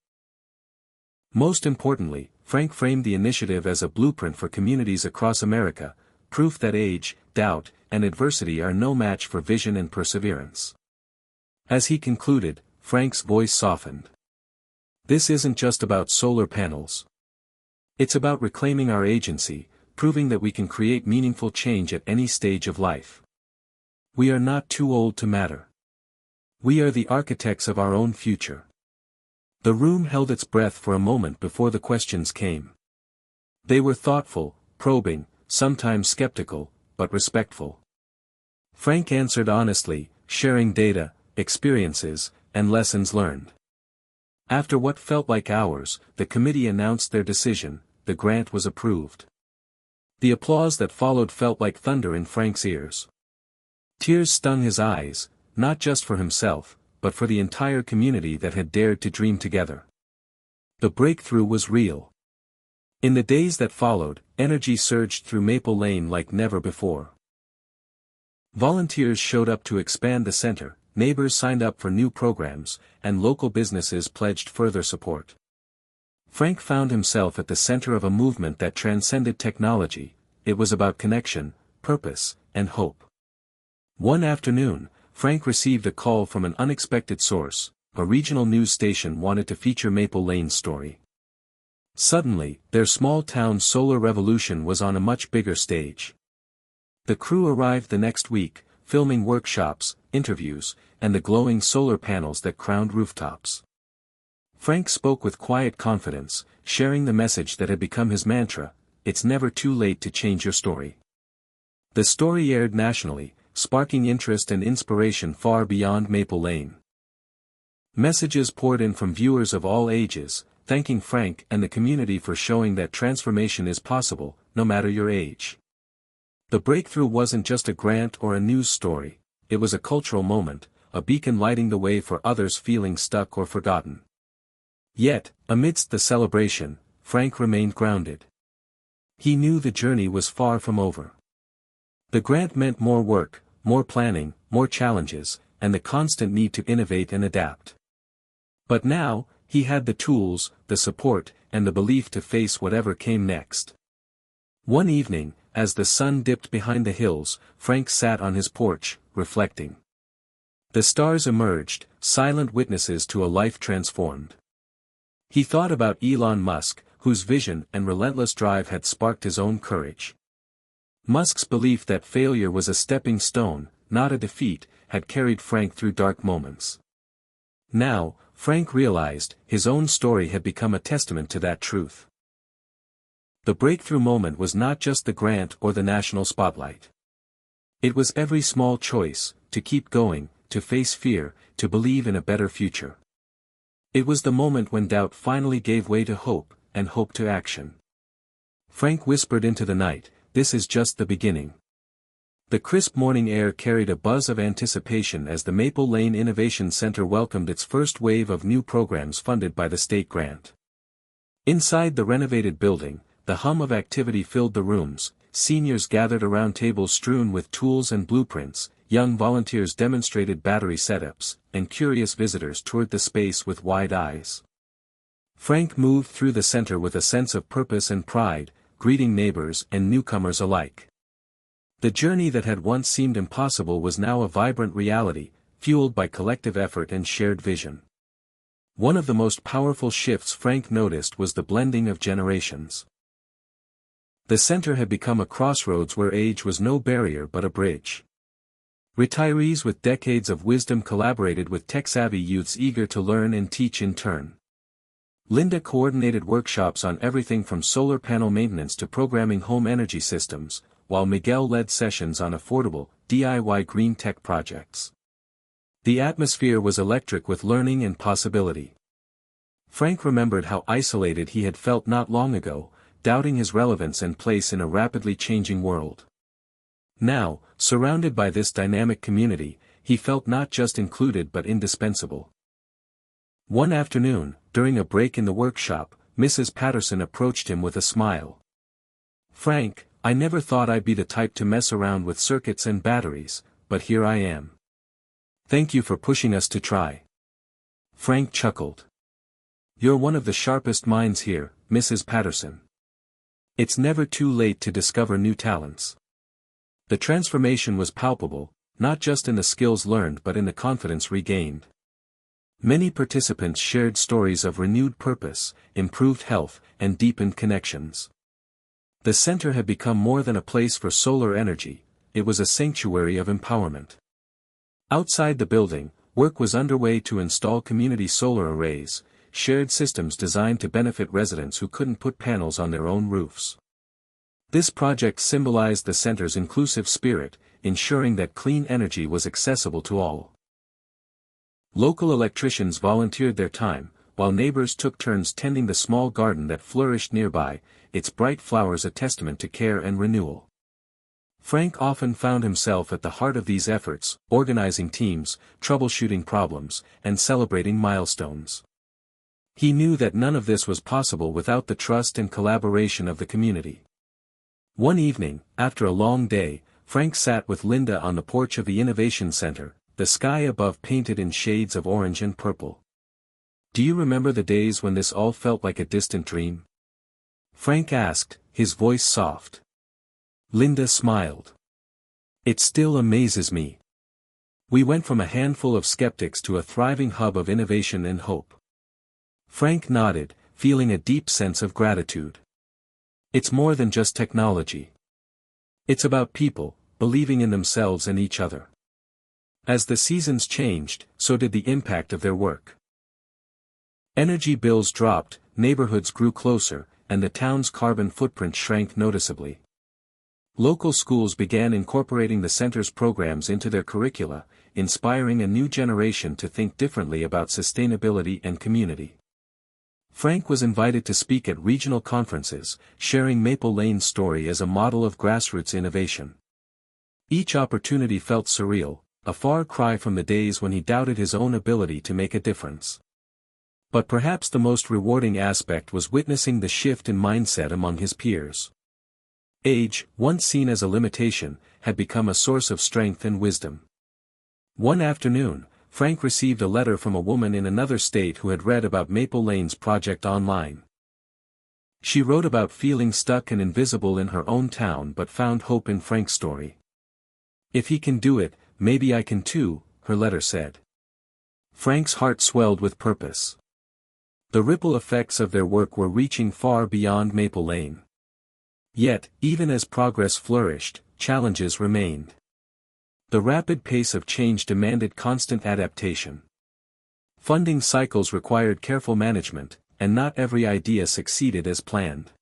Most importantly, Frank framed the initiative as a blueprint for communities across America, proof that age, doubt, and adversity are no match for vision and perseverance. As he concluded, Frank's voice softened. "This isn't just about solar panels. It's about reclaiming our agency, proving that we can create meaningful change at any stage of life. We are not too old to matter. We are the architects of our own future." The room held its breath for a moment before the questions came. They were thoughtful, probing, sometimes skeptical, but respectful. Frank answered honestly, sharing data, experiences, and lessons learned. After what felt like hours, the committee announced their decision: the grant was approved. The applause that followed felt like thunder in Frank's ears. Tears stung his eyes, not just for himself, but for the entire community that had dared to dream together. The breakthrough was real. In the days that followed, energy surged through Maple Lane like never before. Volunteers showed up to expand the center, neighbors signed up for new programs, and local businesses pledged further support. Frank found himself at the center of a movement that transcended technology. It was about connection, purpose, and hope. One afternoon, Frank received a call from an unexpected source. A regional news station wanted to feature Maple Lane's story. Suddenly, their small-town solar revolution was on a much bigger stage. The crew arrived the next week, filming workshops, interviews, and the glowing solar panels that crowned rooftops. Frank spoke with quiet confidence, sharing the message that had become his mantra: "It's never too late to change your story." The story aired nationally, sparking interest and inspiration far beyond Maple Lane. Messages poured in from viewers of all ages, thanking Frank and the community for showing that transformation is possible, no matter your age. The breakthrough wasn't just a grant or a news story, it was a cultural moment, a beacon lighting the way for others feeling stuck or forgotten. Yet, amidst the celebration, Frank remained grounded. He knew the journey was far from over. The grant meant more work, more planning, more challenges, and the constant need to innovate and adapt. But now, he had the tools, the support, and the belief to face whatever came next. One evening, as the sun dipped behind the hills, Frank sat on his porch, reflecting. The stars emerged, silent witnesses to a life transformed. He thought about Elon Musk, whose vision and relentless drive had sparked his own courage. Musk's belief that failure was a stepping stone, not a defeat, had carried Frank through dark moments. Now, Frank realized, his own story had become a testament to that truth. The breakthrough moment was not just the grant or the national spotlight. It was every small choice, to keep going, to face fear, to believe in a better future. It was the moment when doubt finally gave way to hope, and hope to action. Frank whispered into the night, "This is just the beginning." The crisp morning air carried a buzz of anticipation as the Maple Lane Innovation Center welcomed its first wave of new programs funded by the state grant. Inside the renovated building, the hum of activity filled the rooms, seniors gathered around tables strewn with tools and blueprints, young volunteers demonstrated battery setups, and curious visitors toured the space with wide eyes. Frank moved through the center with a sense of purpose and pride, greeting neighbors and newcomers alike. The journey that had once seemed impossible was now a vibrant reality, fueled by collective effort and shared vision. One of the most powerful shifts Frank noticed was the blending of generations. The center had become a crossroads where age was no barrier but a bridge. Retirees with decades of wisdom collaborated with tech-savvy youths eager to learn and teach in turn. Linda coordinated workshops on everything from solar panel maintenance to programming home energy systems, while Miguel led sessions on affordable, DIY green tech projects. The atmosphere was electric with learning and possibility. Frank remembered how isolated he had felt not long ago, doubting his relevance and place in a rapidly changing world. Now, surrounded by this dynamic community, he felt not just included but indispensable. One afternoon, during a break in the workshop, Mrs. Patterson approached him with a smile. "Frank, I never thought I'd be the type to mess around with circuits and batteries, but here I am. Thank you for pushing us to try." Frank chuckled. "You're one of the sharpest minds here, Mrs. Patterson. It's never too late to discover new talents." The transformation was palpable, not just in the skills learned but in the confidence regained. Many participants shared stories of renewed purpose, improved health, and deepened connections. The center had become more than a place for solar energy, it was a sanctuary of empowerment. Outside the building, work was underway to install community solar arrays, shared systems designed to benefit residents who couldn't put panels on their own roofs. This project symbolized the center's inclusive spirit, ensuring that clean energy was accessible to all. Local electricians volunteered their time, while neighbors took turns tending the small garden that flourished nearby, its bright flowers a testament to care and renewal. Frank often found himself at the heart of these efforts, organizing teams, troubleshooting problems, and celebrating milestones. He knew that none of this was possible without the trust and collaboration of the community. One evening, after a long day, Frank sat with Linda on the porch of the Innovation Center, the sky above painted in shades of orange and purple. "Do you remember the days when this all felt like a distant dream?" Frank asked, his voice soft. Linda smiled. "It still amazes me. We went from a handful of skeptics to a thriving hub of innovation and hope." Frank nodded, feeling a deep sense of gratitude. It's more than just technology. It's about people, believing in themselves and each other. As the seasons changed, so did the impact of their work. Energy bills dropped, neighborhoods grew closer, and the town's carbon footprint shrank noticeably. Local schools began incorporating the center's programs into their curricula, inspiring a new generation to think differently about sustainability and community. Frank was invited to speak at regional conferences, sharing Maple Lane's story as a model of grassroots innovation. Each opportunity felt surreal, a far cry from the days when he doubted his own ability to make a difference. But perhaps the most rewarding aspect was witnessing the shift in mindset among his peers. Age, once seen as a limitation, had become a source of strength and wisdom. One afternoon, Frank received a letter from a woman in another state who had read about Maple Lane's project online. She wrote about feeling stuck and invisible in her own town but found hope in Frank's story. "If he can do it, maybe I can too," her letter said. Frank's heart swelled with purpose. The ripple effects of their work were reaching far beyond Maple Lane. Yet, even as progress flourished, challenges remained. The rapid pace of change demanded constant adaptation. Funding cycles required careful management, and not every idea succeeded as planned.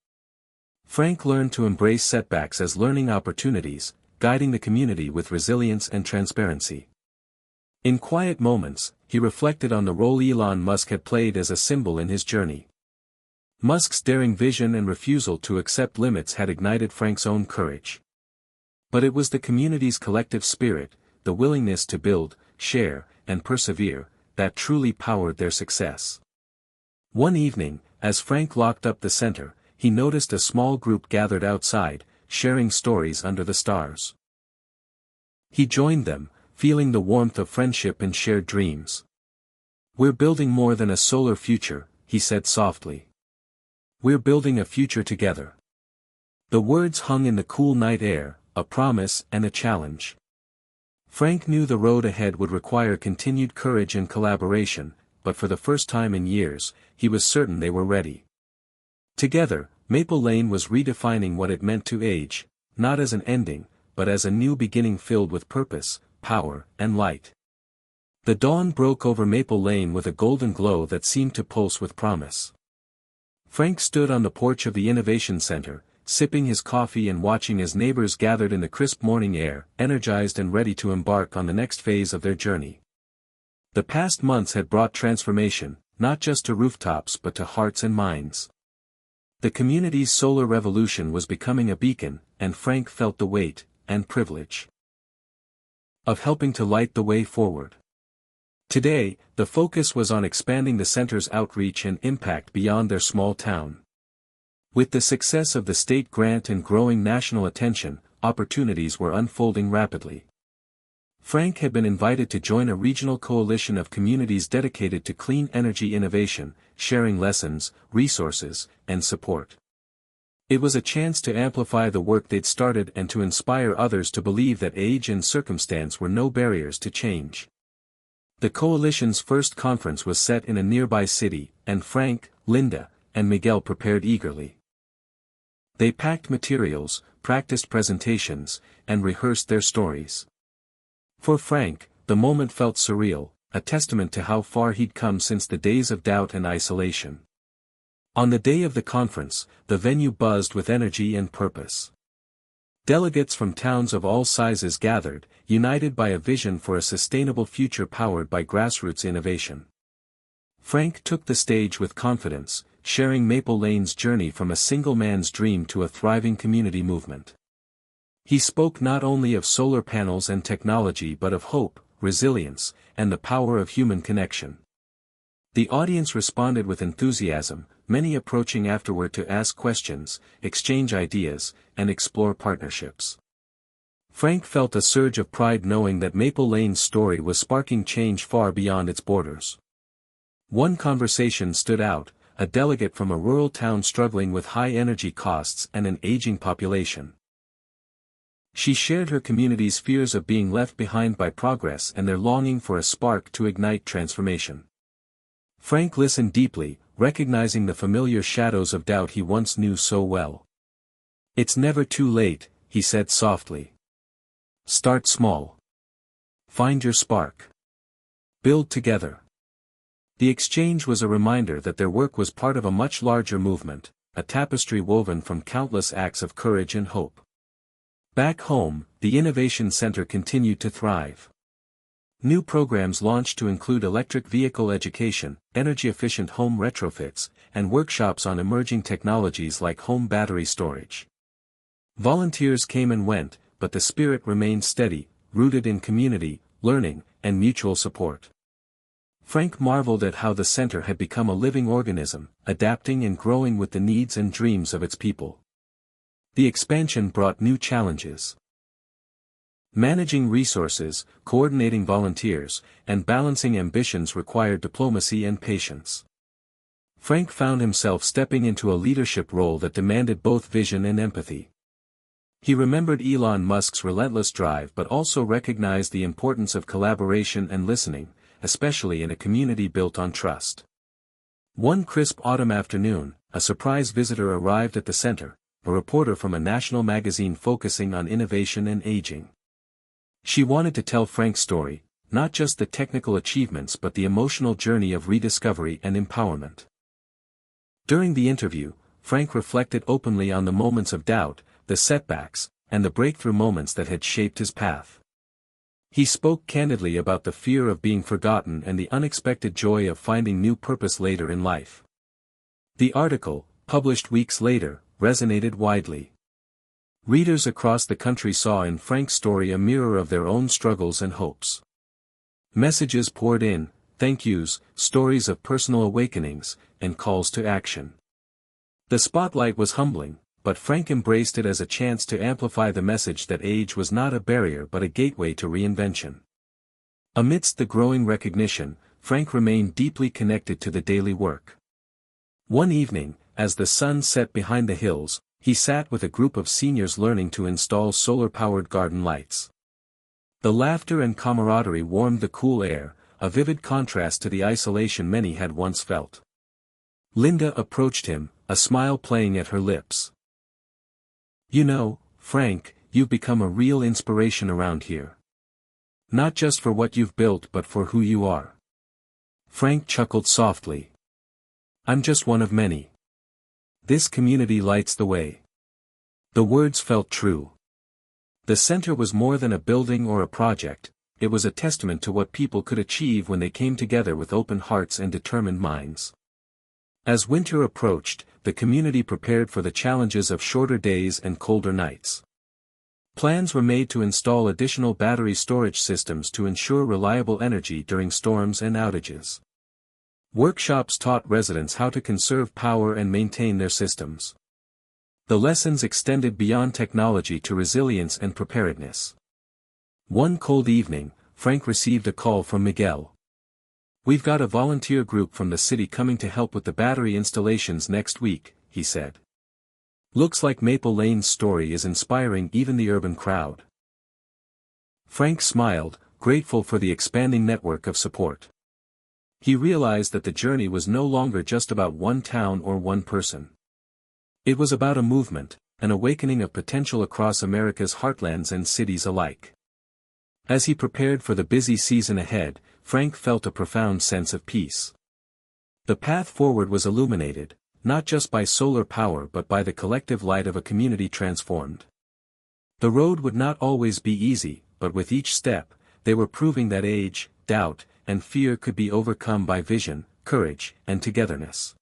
Frank learned to embrace setbacks as learning opportunities, guiding the community with resilience and transparency. In quiet moments, he reflected on the role Elon Musk had played as a symbol in his journey. Musk's daring vision and refusal to accept limits had ignited Frank's own courage. But it was the community's collective spirit, the willingness to build, share, and persevere, that truly powered their success. One evening, as Frank locked up the center, he noticed a small group gathered outside, sharing stories under the stars. He joined them, feeling the warmth of friendship and shared dreams. "We're building more than a solar future," he said softly. "We're building a future together." The words hung in the cool night air, a promise and a challenge. Frank knew the road ahead would require continued courage and collaboration, but for the first time in years, he was certain they were ready. Together, Maple Lane was redefining what it meant to age, not as an ending, but as a new beginning filled with purpose, power, and light. The dawn broke over Maple Lane with a golden glow that seemed to pulse with promise. Frank stood on the porch of the Innovation Center, sipping his coffee and watching as neighbors gathered in the crisp morning air, energized and ready to embark on the next phase of their journey. The past months had brought transformation, not just to rooftops but to hearts and minds. The community's solar revolution was becoming a beacon, and Frank felt the weight, and privilege, of helping to light the way forward. Today, the focus was on expanding the center's outreach and impact beyond their small town. With the success of the state grant and growing national attention, opportunities were unfolding rapidly. Frank had been invited to join a regional coalition of communities dedicated to clean energy innovation, sharing lessons, resources, and support. It was a chance to amplify the work they'd started and to inspire others to believe that age and circumstance were no barriers to change. The coalition's first conference was set in a nearby city, and Frank, Linda, and Miguel prepared eagerly. They packed materials, practiced presentations, and rehearsed their stories. For Frank, the moment felt surreal, a testament to how far he'd come since the days of doubt and isolation. On the day of the conference, the venue buzzed with energy and purpose. Delegates from towns of all sizes gathered, united by a vision for a sustainable future powered by grassroots innovation. Frank took the stage with confidence, sharing Maple Lane's journey from a single man's dream to a thriving community movement. He spoke not only of solar panels and technology but of hope, resilience, and the power of human connection. The audience responded with enthusiasm, many approaching afterward to ask questions, exchange ideas, and explore partnerships. Frank felt a surge of pride knowing that Maple Lane's story was sparking change far beyond its borders. One conversation stood out, a delegate from a rural town struggling with high energy costs and an aging population. She shared her community's fears of being left behind by progress and their longing for a spark to ignite transformation. Frank listened deeply, recognizing the familiar shadows of doubt he once knew so well. "It's never too late," he said softly. "Start small. Find your spark. Build together." The exchange was a reminder that their work was part of a much larger movement, a tapestry woven from countless acts of courage and hope. Back home, the Innovation Center continued to thrive. New programs launched to include electric vehicle education, energy-efficient home retrofits, and workshops on emerging technologies like home battery storage. Volunteers came and went, but the spirit remained steady, rooted in community, learning, and mutual support. Frank marveled at how the center had become a living organism, adapting and growing with the needs and dreams of its people. The expansion brought new challenges. Managing resources, coordinating volunteers, and balancing ambitions required diplomacy and patience. Frank found himself stepping into a leadership role that demanded both vision and empathy. He remembered Elon Musk's relentless drive but also recognized the importance of collaboration and listening, especially in a community built on trust. One crisp autumn afternoon, a surprise visitor arrived at the center, a reporter from a national magazine focusing on innovation and aging. She wanted to tell Frank's story, not just the technical achievements but the emotional journey of rediscovery and empowerment. During the interview, Frank reflected openly on the moments of doubt, the setbacks, and the breakthrough moments that had shaped his path. He spoke candidly about the fear of being forgotten and the unexpected joy of finding new purpose later in life. The article, published weeks later, resonated widely. Readers across the country saw in Frank's story a mirror of their own struggles and hopes. Messages poured in, thank yous, stories of personal awakenings, and calls to action. The spotlight was humbling, but Frank embraced it as a chance to amplify the message that age was not a barrier but a gateway to reinvention. Amidst the growing recognition, Frank remained deeply connected to the daily work. One evening, as the sun set behind the hills, he sat with a group of seniors learning to install solar-powered garden lights. The laughter and camaraderie warmed the cool air, a vivid contrast to the isolation many had once felt. Linda approached him, a smile playing at her lips. You know, Frank, you've become a real inspiration around here. Not just for what you've built but for who you are. Frank chuckled softly. I'm just one of many. This community lights the way. The words felt true. The center was more than a building or a project, it was a testament to what people could achieve when they came together with open hearts and determined minds. As winter approached, the community prepared for the challenges of shorter days and colder nights. Plans were made to install additional battery storage systems to ensure reliable energy during storms and outages. Workshops taught residents how to conserve power and maintain their systems. The lessons extended beyond technology to resilience and preparedness. One cold evening, Frank received a call from Miguel. We've got a volunteer group from the city coming to help with the battery installations next week, he said. Looks like Maple Lane's story is inspiring even the urban crowd. Frank smiled, grateful for the expanding network of support. He realized that the journey was no longer just about one town or one person. It was about a movement, an awakening of potential across America's heartlands and cities alike. As he prepared for the busy season ahead, Frank felt a profound sense of peace. The path forward was illuminated, not just by solar power but by the collective light of a community transformed. The road would not always be easy, but with each step, they were proving that age, doubt, and fear could be overcome by vision, courage, and togetherness.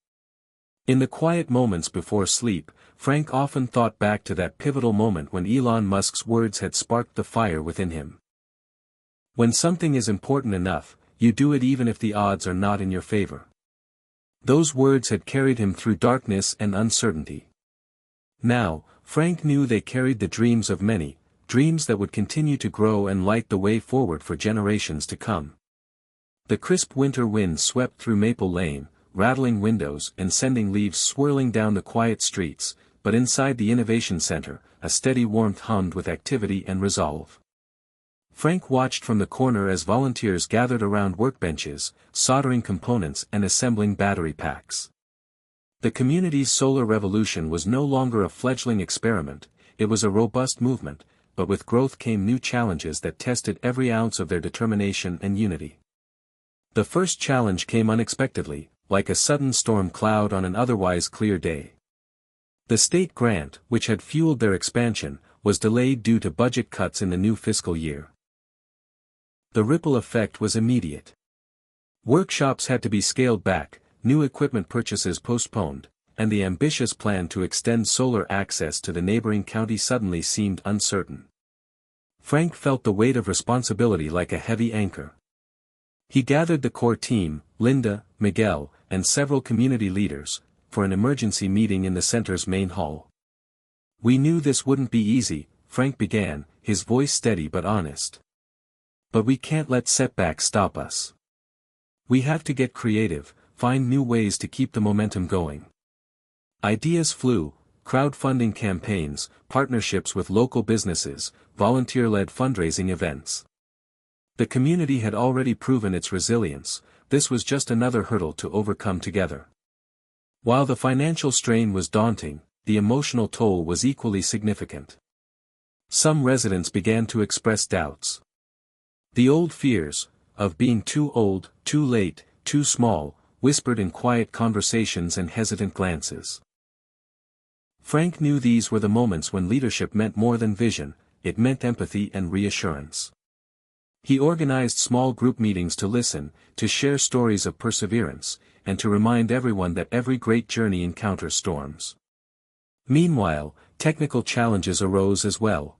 In the quiet moments before sleep, Frank often thought back to that pivotal moment when Elon Musk's words had sparked the fire within him. When something is important enough, you do it even if the odds are not in your favor. Those words had carried him through darkness and uncertainty. Now, Frank knew they carried the dreams of many, dreams that would continue to grow and light the way forward for generations to come. The crisp winter wind swept through Maple Lane, rattling windows and sending leaves swirling down the quiet streets, but inside the Innovation Center, a steady warmth hummed with activity and resolve. Frank watched from the corner as volunteers gathered around workbenches, soldering components and assembling battery packs. The community's solar revolution was no longer a fledgling experiment, it was a robust movement, but with growth came new challenges that tested every ounce of their determination and unity. The first challenge came unexpectedly, like a sudden storm cloud on an otherwise clear day. The state grant, which had fueled their expansion, was delayed due to budget cuts in the new fiscal year. The ripple effect was immediate. Workshops had to be scaled back, new equipment purchases postponed, and the ambitious plan to extend solar access to the neighboring county suddenly seemed uncertain. Frank felt the weight of responsibility like a heavy anchor. He gathered the core team, Linda, Miguel, and several community leaders, for an emergency meeting in the center's main hall. "We knew this wouldn't be easy," Frank began, his voice steady but honest. "But we can't let setbacks stop us. We have to get creative, find new ways to keep the momentum going." Ideas flew: crowdfunding campaigns, partnerships with local businesses, volunteer-led fundraising events. The community had already proven its resilience, this was just another hurdle to overcome together. While the financial strain was daunting, the emotional toll was equally significant. Some residents began to express doubts. The old fears, of being too old, too late, too small, whispered in quiet conversations and hesitant glances. Frank knew these were the moments when leadership meant more than vision, it meant empathy and reassurance. He organized small group meetings to listen, to share stories of perseverance, and to remind everyone that every great journey encounters storms. Meanwhile, technical challenges arose as well.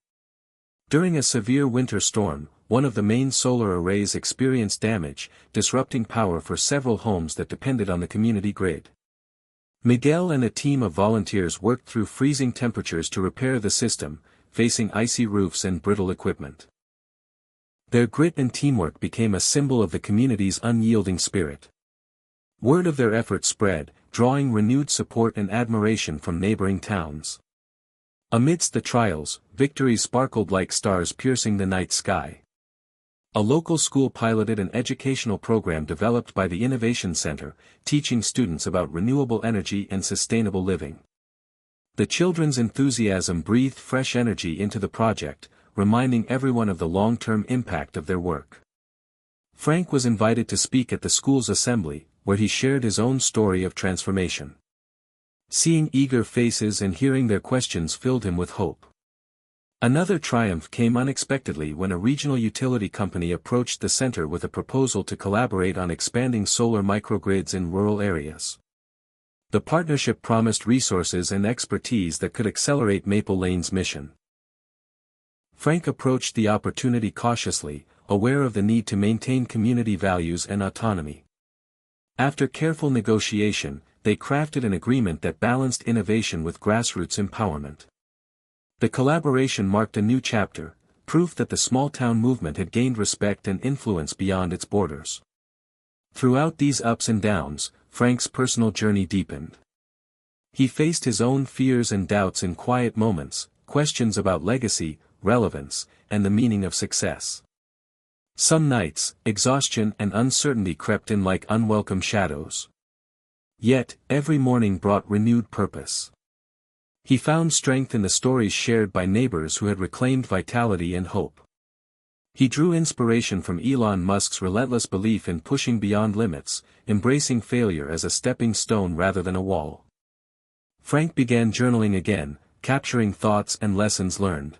During a severe winter storm, one of the main solar arrays experienced damage, disrupting power for several homes that depended on the community grid. Miguel and a team of volunteers worked through freezing temperatures to repair the system, facing icy roofs and brittle equipment. Their grit and teamwork became a symbol of the community's unyielding spirit. Word of their efforts spread, drawing renewed support and admiration from neighboring towns. Amidst the trials, victories sparkled like stars piercing the night sky. A local school piloted an educational program developed by the Innovation Center, teaching students about renewable energy and sustainable living. The children's enthusiasm breathed fresh energy into the project, reminding everyone of the long-term impact of their work. Frank was invited to speak at the school's assembly, where he shared his own story of transformation. Seeing eager faces and hearing their questions filled him with hope. Another triumph came unexpectedly when a regional utility company approached the center with a proposal to collaborate on expanding solar microgrids in rural areas. The partnership promised resources and expertise that could accelerate Maple Lane's mission. Frank approached the opportunity cautiously, aware of the need to maintain community values and autonomy. After careful negotiation, they crafted an agreement that balanced innovation with grassroots empowerment. The collaboration marked a new chapter, proof that the small-town movement had gained respect and influence beyond its borders. Throughout these ups and downs, Frank's personal journey deepened. He faced his own fears and doubts in quiet moments, questions about legacy, relevance, and the meaning of success. Some nights, exhaustion and uncertainty crept in like unwelcome shadows. Yet, every morning brought renewed purpose. He found strength in the stories shared by neighbors who had reclaimed vitality and hope. He drew inspiration from Elon Musk's relentless belief in pushing beyond limits, embracing failure as a stepping stone rather than a wall. Frank began journaling again, capturing thoughts and lessons learned.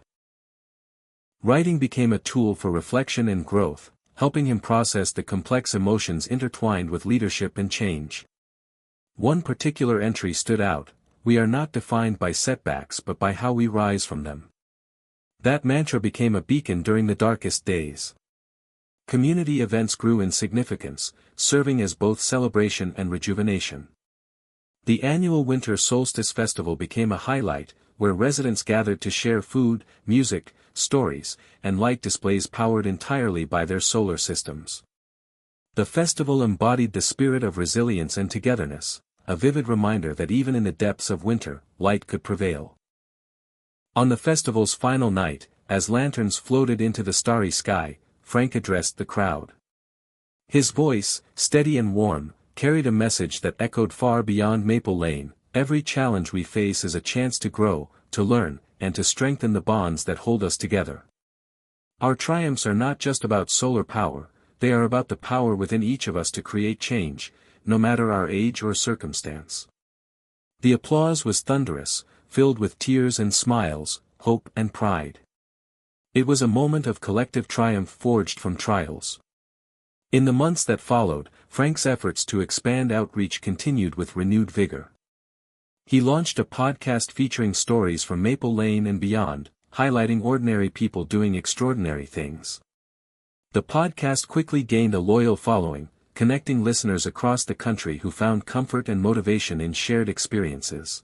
Writing became a tool for reflection and growth, helping him process the complex emotions intertwined with leadership and change. One particular entry stood out: "We are not defined by setbacks but by how we rise from them." That mantra became a beacon during the darkest days. Community events grew in significance, serving as both celebration and rejuvenation. The annual Winter Solstice Festival became a highlight, where residents gathered to share food, music, stories, and light displays powered entirely by their solar systems. The festival embodied the spirit of resilience and togetherness, a vivid reminder that even in the depths of winter, light could prevail. On the festival's final night, as lanterns floated into the starry sky, Frank addressed the crowd. His voice, steady and warm, carried a message that echoed far beyond Maple Lane: every challenge we face is a chance to grow, to learn, and to strengthen the bonds that hold us together. Our triumphs are not just about solar power, they are about the power within each of us to create change, no matter our age or circumstance. The applause was thunderous, filled with tears and smiles, hope and pride. It was a moment of collective triumph forged from trials. In the months that followed, Frank's efforts to expand outreach continued with renewed vigor. He launched a podcast featuring stories from Maple Lane and beyond, highlighting ordinary people doing extraordinary things. The podcast quickly gained a loyal following, connecting listeners across the country who found comfort and motivation in shared experiences.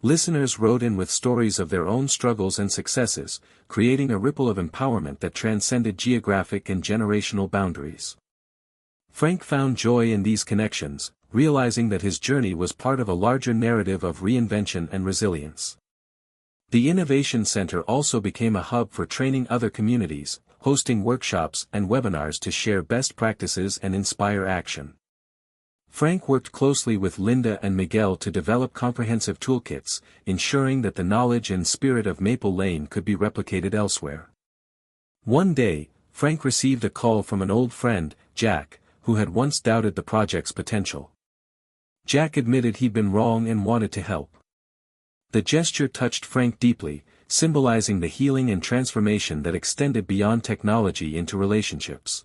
Listeners wrote in with stories of their own struggles and successes, creating a ripple of empowerment that transcended geographic and generational boundaries. Frank found joy in these connections, realizing that his journey was part of a larger narrative of reinvention and resilience. The Innovation Center also became a hub for training other communities, hosting workshops and webinars to share best practices and inspire action. Frank worked closely with Linda and Miguel to develop comprehensive toolkits, ensuring that the knowledge and spirit of Maple Lane could be replicated elsewhere. One day, Frank received a call from an old friend, Jack, who had once doubted the project's potential. Jack admitted he'd been wrong and wanted to help. The gesture touched Frank deeply, symbolizing the healing and transformation that extended beyond technology into relationships.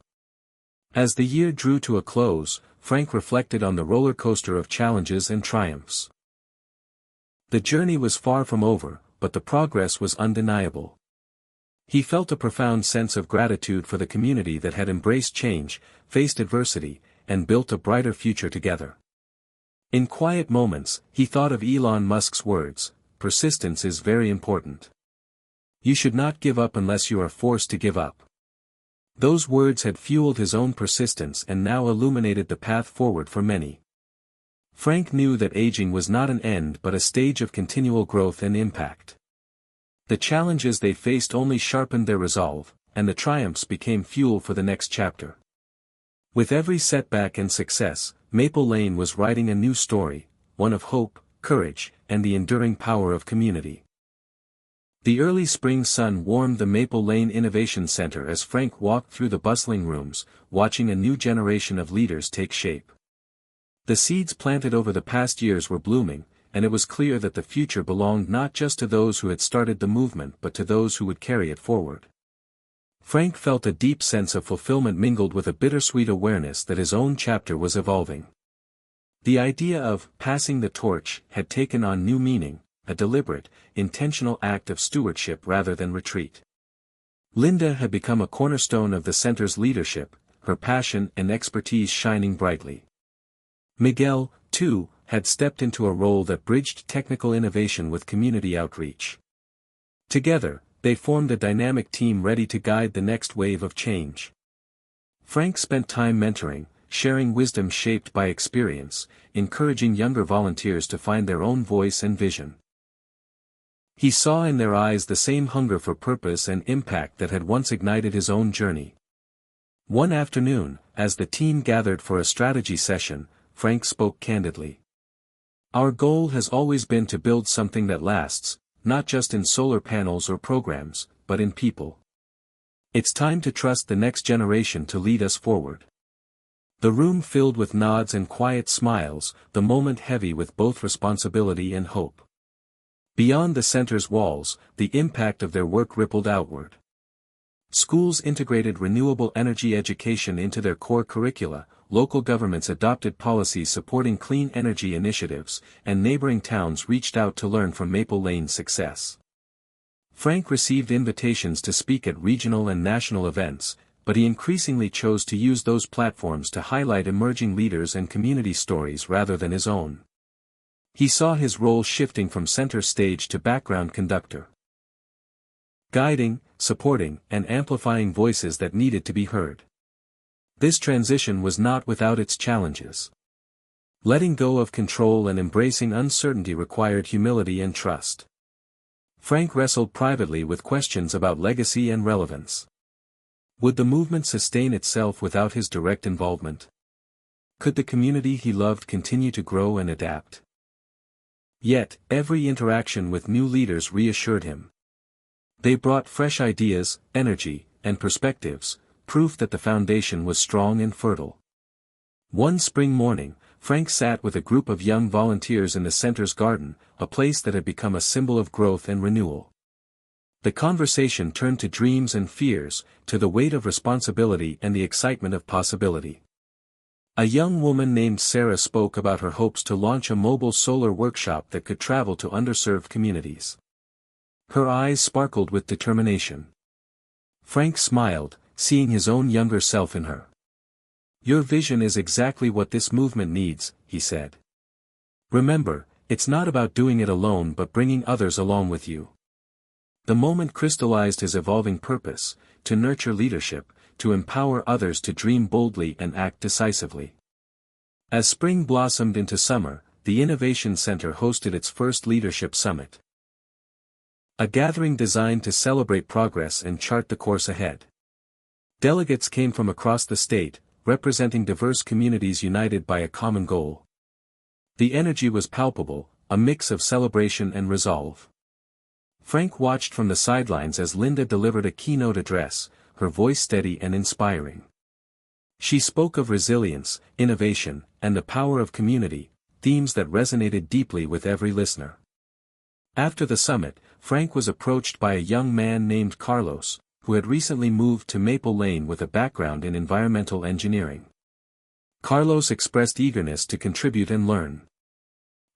As the year drew to a close, Frank reflected on the roller coaster of challenges and triumphs. The journey was far from over, but the progress was undeniable. He felt a profound sense of gratitude for the community that had embraced change, faced adversity, and built a brighter future together. In quiet moments, he thought of Elon Musk's words, "Persistence is very important. You should not give up unless you are forced to give up." Those words had fueled his own persistence and now illuminated the path forward for many. Frank knew that aging was not an end but a stage of continual growth and impact. The challenges they faced only sharpened their resolve, and the triumphs became fuel for the next chapter. With every setback and success, Maple Lane was writing a new story, one of hope, courage, and the enduring power of community. The early spring sun warmed the Maple Lane Innovation Center as Frank walked through the bustling rooms, watching a new generation of leaders take shape. The seeds planted over the past years were blooming, and it was clear that the future belonged not just to those who had started the movement but to those who would carry it forward. Frank felt a deep sense of fulfillment mingled with a bittersweet awareness that his own chapter was evolving. The idea of passing the torch had taken on new meaning, a deliberate, intentional act of stewardship rather than retreat. Linda had become a cornerstone of the center's leadership, her passion and expertise shining brightly. Miguel, too, had stepped into a role that bridged technical innovation with community outreach. Together, they formed a dynamic team ready to guide the next wave of change. Frank spent time mentoring, sharing wisdom shaped by experience, encouraging younger volunteers to find their own voice and vision. He saw in their eyes the same hunger for purpose and impact that had once ignited his own journey. One afternoon, as the team gathered for a strategy session, Frank spoke candidly. "Our goal has always been to build something that lasts, not just in solar panels or programs, but in people. It's time to trust the next generation to lead us forward." The room filled with nods and quiet smiles, the moment heavy with both responsibility and hope. Beyond the center's walls, the impact of their work rippled outward. Schools integrated renewable energy education into their core curricula, local governments adopted policies supporting clean energy initiatives, and neighboring towns reached out to learn from Maple Lane's success. Frank received invitations to speak at regional and national events, but he increasingly chose to use those platforms to highlight emerging leaders and community stories rather than his own. He saw his role shifting from center stage to background conductor, guiding, supporting, and amplifying voices that needed to be heard. This transition was not without its challenges. Letting go of control and embracing uncertainty required humility and trust. Frank wrestled privately with questions about legacy and relevance. Would the movement sustain itself without his direct involvement? Could the community he loved continue to grow and adapt? Yet, every interaction with new leaders reassured him. They brought fresh ideas, energy, and perspectives, proof that the foundation was strong and fertile. One spring morning, Frank sat with a group of young volunteers in the center's garden, a place that had become a symbol of growth and renewal. The conversation turned to dreams and fears, to the weight of responsibility and the excitement of possibility. A young woman named Sarah spoke about her hopes to launch a mobile solar workshop that could travel to underserved communities. Her eyes sparkled with determination. Frank smiled, seeing his own younger self in her. "Your vision is exactly what this movement needs," he said. "Remember, it's not about doing it alone but bringing others along with you." The moment crystallized his evolving purpose, to nurture leadership, to empower others to dream boldly and act decisively. As spring blossomed into summer, the Innovation Center hosted its first leadership summit. A gathering designed to celebrate progress and chart the course ahead. Delegates came from across the state, representing diverse communities united by a common goal. The energy was palpable, a mix of celebration and resolve. Frank watched from the sidelines as Linda delivered a keynote address, her voice steady and inspiring. She spoke of resilience, innovation, and the power of community, themes that resonated deeply with every listener. After the summit, Frank was approached by a young man named Carlos, who had recently moved to Maple Lane with a background in environmental engineering. Carlos expressed eagerness to contribute and learn.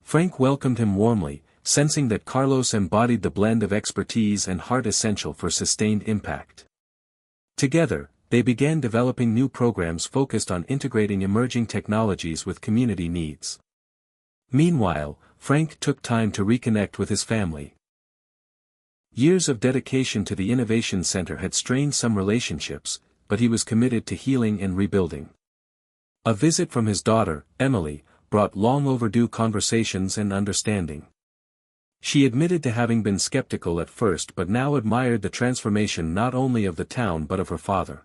Frank welcomed him warmly, sensing that Carlos embodied the blend of expertise and heart essential for sustained impact. Together, they began developing new programs focused on integrating emerging technologies with community needs. Meanwhile, Frank took time to reconnect with his family. Years of dedication to the Innovation Center had strained some relationships, but he was committed to healing and rebuilding. A visit from his daughter, Emily, brought long overdue conversations and understanding. She admitted to having been skeptical at first but now admired the transformation not only of the town but of her father.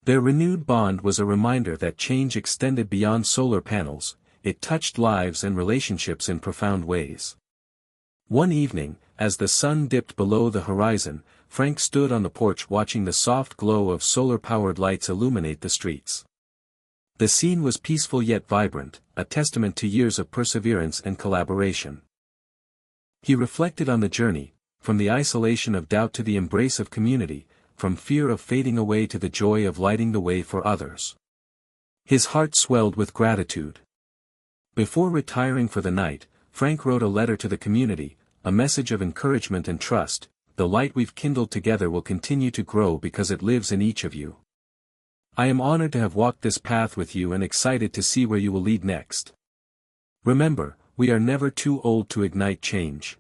Their renewed bond was a reminder that change extended beyond solar panels, it touched lives and relationships in profound ways. One evening, as the sun dipped below the horizon, Frank stood on the porch watching the soft glow of solar-powered lights illuminate the streets. The scene was peaceful yet vibrant, a testament to years of perseverance and collaboration. He reflected on the journey, from the isolation of doubt to the embrace of community, from fear of fading away to the joy of lighting the way for others. His heart swelled with gratitude. Before retiring for the night, Frank wrote a letter to the community, a message of encouragement and trust. "The light we've kindled together will continue to grow because it lives in each of you. I am honored to have walked this path with you and excited to see where you will lead next. Remember, we are never too old to ignite change."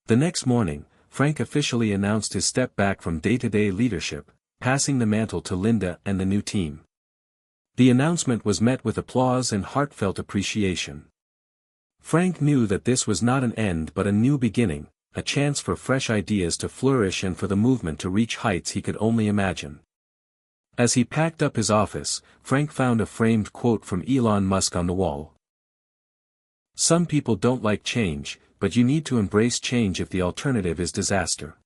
The next morning, Frank officially announced his step back from day-to-day leadership, passing the mantle to Linda and the new team. The announcement was met with applause and heartfelt appreciation. Frank knew that this was not an end but a new beginning, a chance for fresh ideas to flourish and for the movement to reach heights he could only imagine. As he packed up his office, Frank found a framed quote from Elon Musk on the wall. "Some people don't like change, but you need to embrace change if the alternative is disaster."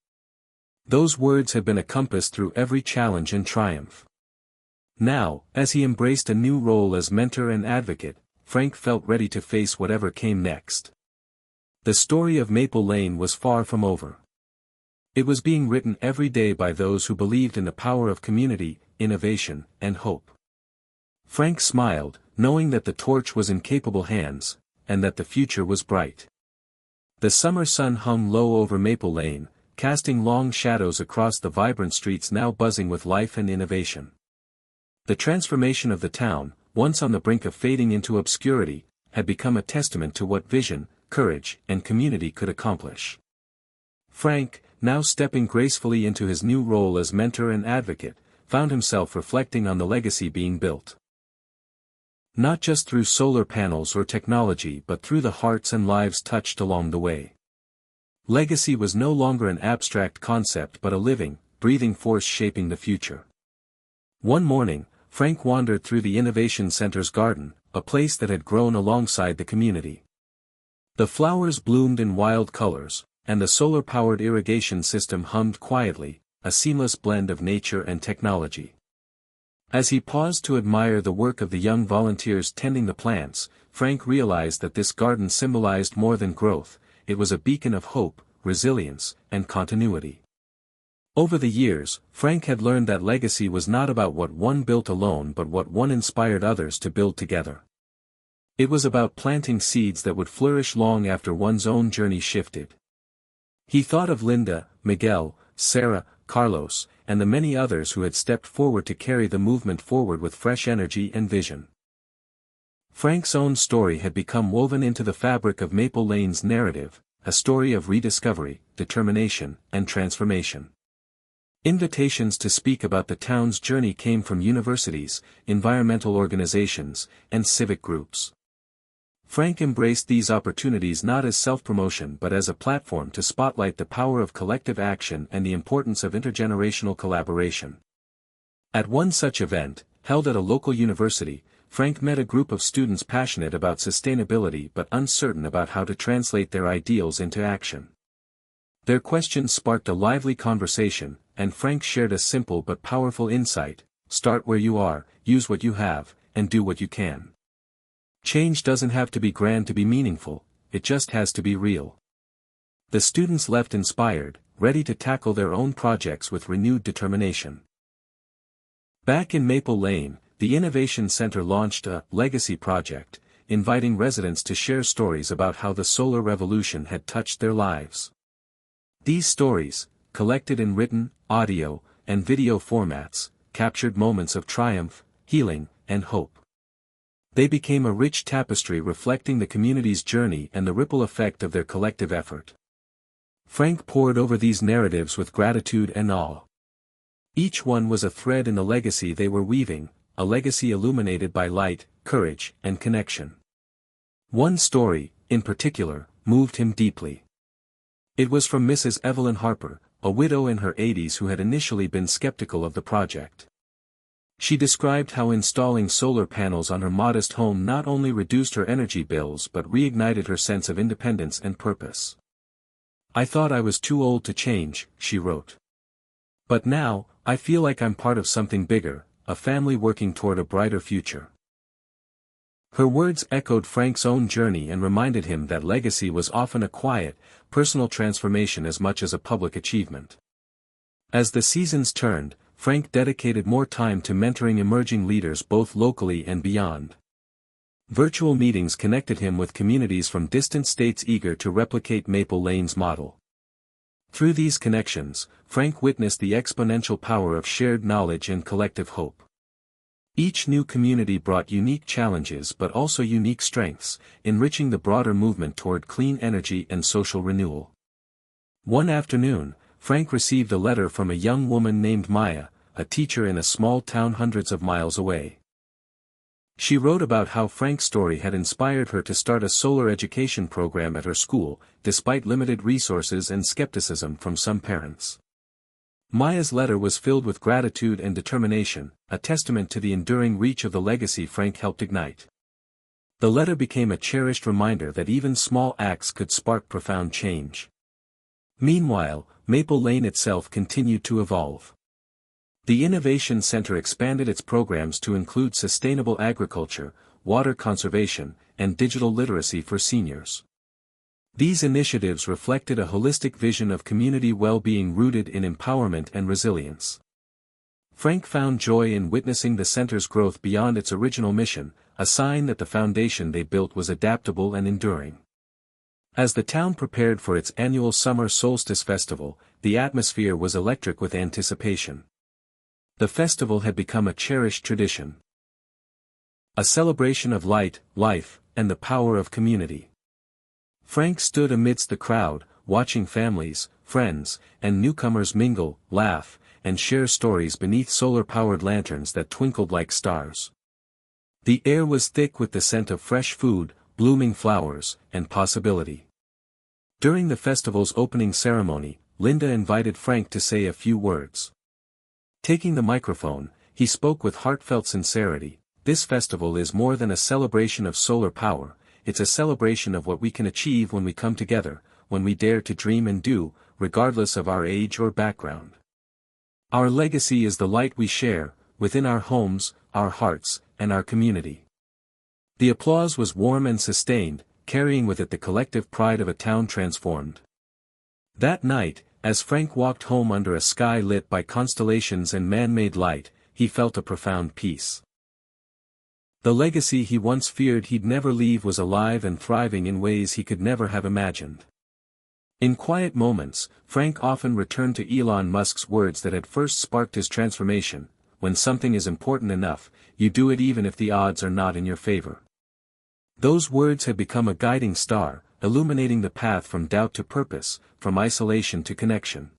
Those words had been a compass through every challenge and triumph. Now, as he embraced a new role as mentor and advocate, Frank felt ready to face whatever came next. The story of Maple Lane was far from over. It was being written every day by those who believed in the power of community, innovation, and hope. Frank smiled, knowing that the torch was in capable hands, and that the future was bright. The summer sun hung low over Maple Lane, casting long shadows across the vibrant streets now buzzing with life and innovation. The transformation of the town, once on the brink of fading into obscurity, had become a testament to what vision, courage, and community could accomplish. Frank, now stepping gracefully into his new role as mentor and advocate, found himself reflecting on the legacy being built. Not just through solar panels or technology but through the hearts and lives touched along the way. Legacy was no longer an abstract concept but a living, breathing force shaping the future. One morning, Frank wandered through the Innovation Center's garden, a place that had grown alongside the community. The flowers bloomed in wild colors, and the solar-powered irrigation system hummed quietly, a seamless blend of nature and technology. As he paused to admire the work of the young volunteers tending the plants, Frank realized that this garden symbolized more than growth, it was a beacon of hope, resilience, and continuity. Over the years, Frank had learned that legacy was not about what one built alone but what one inspired others to build together. It was about planting seeds that would flourish long after one's own journey shifted. He thought of Linda, Miguel, Sarah, Carlos, and the many others who had stepped forward to carry the movement forward with fresh energy and vision. Frank's own story had become woven into the fabric of Maple Lane's narrative, a story of rediscovery, determination, and transformation. Invitations to speak about the town's journey came from universities, environmental organizations, and civic groups. Frank embraced these opportunities not as self-promotion but as a platform to spotlight the power of collective action and the importance of intergenerational collaboration. At one such event, held at a local university, Frank met a group of students passionate about sustainability but uncertain about how to translate their ideals into action. Their questions sparked a lively conversation, and Frank shared a simple but powerful insight: start where you are, use what you have, and do what you can. Change doesn't have to be grand to be meaningful, it just has to be real. The students left inspired, ready to tackle their own projects with renewed determination. Back in Maple Lane, the Innovation Center launched a legacy project, inviting residents to share stories about how the solar revolution had touched their lives. These stories, collected in written, audio, and video formats, captured moments of triumph, healing, and hope. They became a rich tapestry reflecting the community's journey and the ripple effect of their collective effort. Frank pored over these narratives with gratitude and awe. Each one was a thread in the legacy they were weaving, a legacy illuminated by light, courage, and connection. One story, in particular, moved him deeply. It was from Mrs. Evelyn Harper, a widow in her 80s who had initially been skeptical of the project. She described how installing solar panels on her modest home not only reduced her energy bills but reignited her sense of independence and purpose. "I thought I was too old to change," she wrote. "But now, I feel like I'm part of something bigger, a family working toward a brighter future." Her words echoed Frank's own journey and reminded him that legacy was often a quiet, personal transformation as much as a public achievement. As the seasons turned, Frank dedicated more time to mentoring emerging leaders both locally and beyond. Virtual meetings connected him with communities from distant states eager to replicate Maple Lane's model. Through these connections, Frank witnessed the exponential power of shared knowledge and collective hope. Each new community brought unique challenges but also unique strengths, enriching the broader movement toward clean energy and social renewal. One afternoon, Frank received a letter from a young woman named Maya, a teacher in a small town hundreds of miles away. She wrote about how Frank's story had inspired her to start a solar education program at her school, despite limited resources and skepticism from some parents. Maya's letter was filled with gratitude and determination, a testament to the enduring reach of the legacy Frank helped ignite. The letter became a cherished reminder that even small acts could spark profound change. Meanwhile, Maple Lane itself continued to evolve. The Innovation Center expanded its programs to include sustainable agriculture, water conservation, and digital literacy for seniors. These initiatives reflected a holistic vision of community well-being rooted in empowerment and resilience. Frank found joy in witnessing the center's growth beyond its original mission, a sign that the foundation they built was adaptable and enduring. As the town prepared for its annual Summer Solstice Festival, the atmosphere was electric with anticipation. The festival had become a cherished tradition. A celebration of light, life, and the power of community. Frank stood amidst the crowd, watching families, friends, and newcomers mingle, laugh, and share stories beneath solar-powered lanterns that twinkled like stars. The air was thick with the scent of fresh food, blooming flowers, and possibility. During the festival's opening ceremony, Linda invited Frank to say a few words. Taking the microphone, he spoke with heartfelt sincerity. "This festival is more than a celebration of solar power, it's a celebration of what we can achieve when we come together, when we dare to dream and do, regardless of our age or background. Our legacy is the light we share, within our homes, our hearts, and our community. The applause was warm and sustained, carrying with it the collective pride of a town transformed. That night, as Frank walked home under a sky lit by constellations and man-made light, he felt a profound peace. The legacy he once feared he'd never leave was alive and thriving in ways he could never have imagined. In quiet moments, Frank often returned to Elon Musk's words that had first sparked his transformation: when something is important enough, you do it even if the odds are not in your favor. Those words had become a guiding star, illuminating the path from doubt to purpose, from isolation to connection.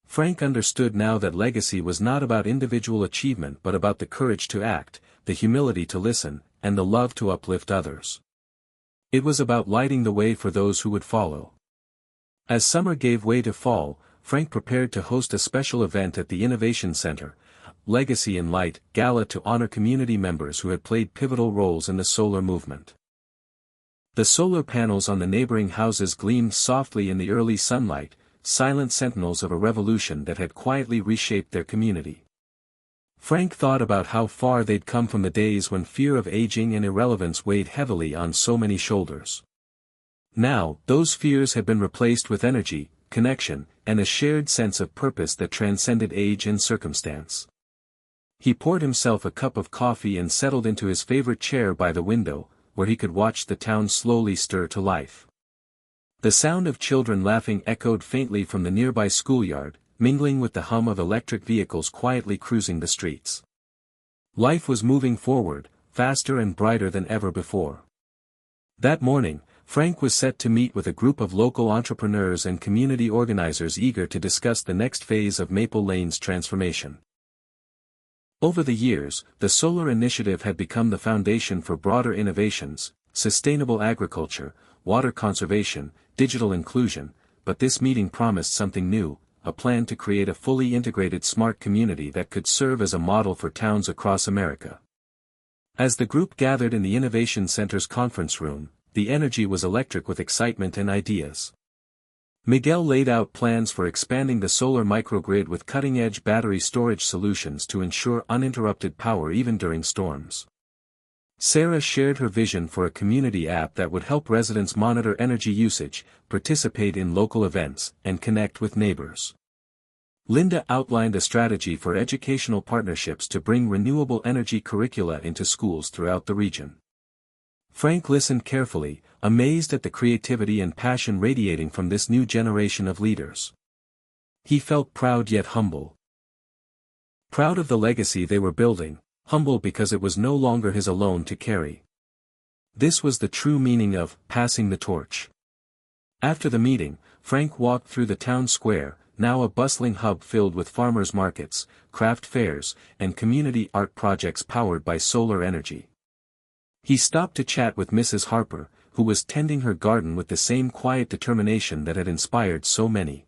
Frank understood now that legacy was not about individual achievement but about the courage to act, the humility to listen, and the love to uplift others. It was about lighting the way for those who would follow. As summer gave way to fall, Frank prepared to host a special event at the Innovation Center, Legacy in Light Gala, to honor community members who had played pivotal roles in the solar movement. The solar panels on the neighboring houses gleamed softly in the early sunlight, silent sentinels of a revolution that had quietly reshaped their community. Frank thought about how far they'd come from the days when fear of aging and irrelevance weighed heavily on so many shoulders. Now, those fears had been replaced with energy, connection, and a shared sense of purpose that transcended age and circumstance. He poured himself a cup of coffee and settled into his favorite chair by the window, where he could watch the town slowly stir to life. The sound of children laughing echoed faintly from the nearby schoolyard, mingling with the hum of electric vehicles quietly cruising the streets. Life was moving forward, faster and brighter than ever before. That morning, Frank was set to meet with a group of local entrepreneurs and community organizers eager to discuss the next phase of Maple Lane's transformation. Over the years, the solar initiative had become the foundation for broader innovations: sustainable agriculture, water conservation, digital inclusion, but this meeting promised something new: a plan to create a fully integrated smart community that could serve as a model for towns across America. As the group gathered in the Innovation Center's conference room, the energy was electric with excitement and ideas. Miguel laid out plans for expanding the solar microgrid with cutting-edge battery storage solutions to ensure uninterrupted power even during storms. Sarah shared her vision for a community app that would help residents monitor energy usage, participate in local events, and connect with neighbors. Linda outlined a strategy for educational partnerships to bring renewable energy curricula into schools throughout the region. Frank listened carefully, amazed at the creativity and passion radiating from this new generation of leaders. He felt proud yet humble. Proud of the legacy they were building, humble because it was no longer his alone to carry. This was the true meaning of passing the torch. After the meeting, Frank walked through the town square, now a bustling hub filled with farmers' markets, craft fairs, and community art projects powered by solar energy. He stopped to chat with Mrs. Harper, who was tending her garden with the same quiet determination that had inspired so many.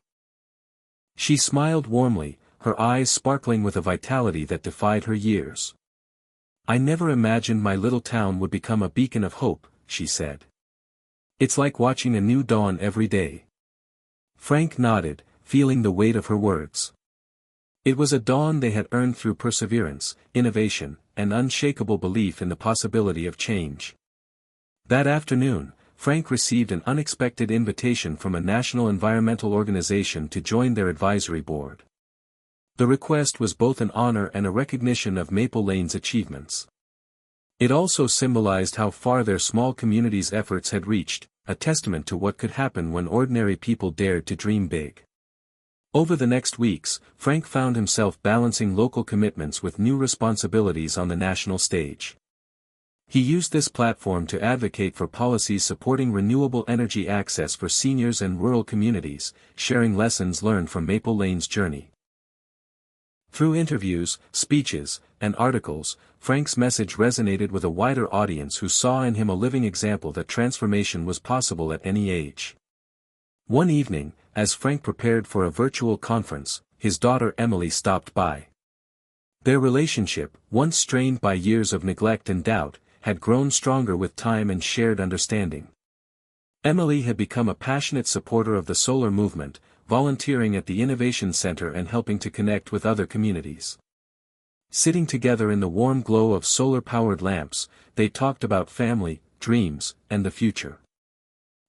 She smiled warmly, her eyes sparkling with a vitality that defied her years. "I never imagined my little town would become a beacon of hope," she said. "It's like watching a new dawn every day." Frank nodded, feeling the weight of her words. It was a dawn they had earned through perseverance, innovation, and unshakable belief in the possibility of change. That afternoon, Frank received an unexpected invitation from a national environmental organization to join their advisory board. The request was both an honor and a recognition of Maple Lane's achievements. It also symbolized how far their small community's efforts had reached, a testament to what could happen when ordinary people dared to dream big. Over the next weeks, Frank found himself balancing local commitments with new responsibilities on the national stage. He used this platform to advocate for policies supporting renewable energy access for seniors and rural communities, sharing lessons learned from Maple Lane's journey. Through interviews, speeches, and articles, Frank's message resonated with a wider audience who saw in him a living example that transformation was possible at any age. One evening, as Frank prepared for a virtual conference, his daughter Emily stopped by. Their relationship, once strained by years of neglect and doubt, had grown stronger with time and shared understanding. Emily had become a passionate supporter of the solar movement, volunteering at the Innovation Center and helping to connect with other communities. Sitting together in the warm glow of solar-powered lamps, they talked about family, dreams, and the future.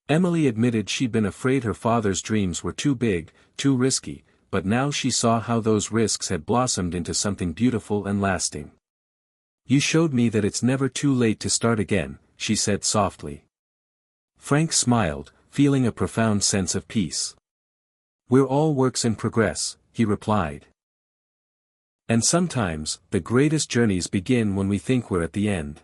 Emily admitted she'd been afraid her father's dreams were too big, too risky, but now she saw how those risks had blossomed into something beautiful and lasting. "You showed me that it's never too late to start again," she said softly. Frank smiled, feeling a profound sense of peace. "We're all works in progress," he replied. "And sometimes, the greatest journeys begin when we think we're at the end."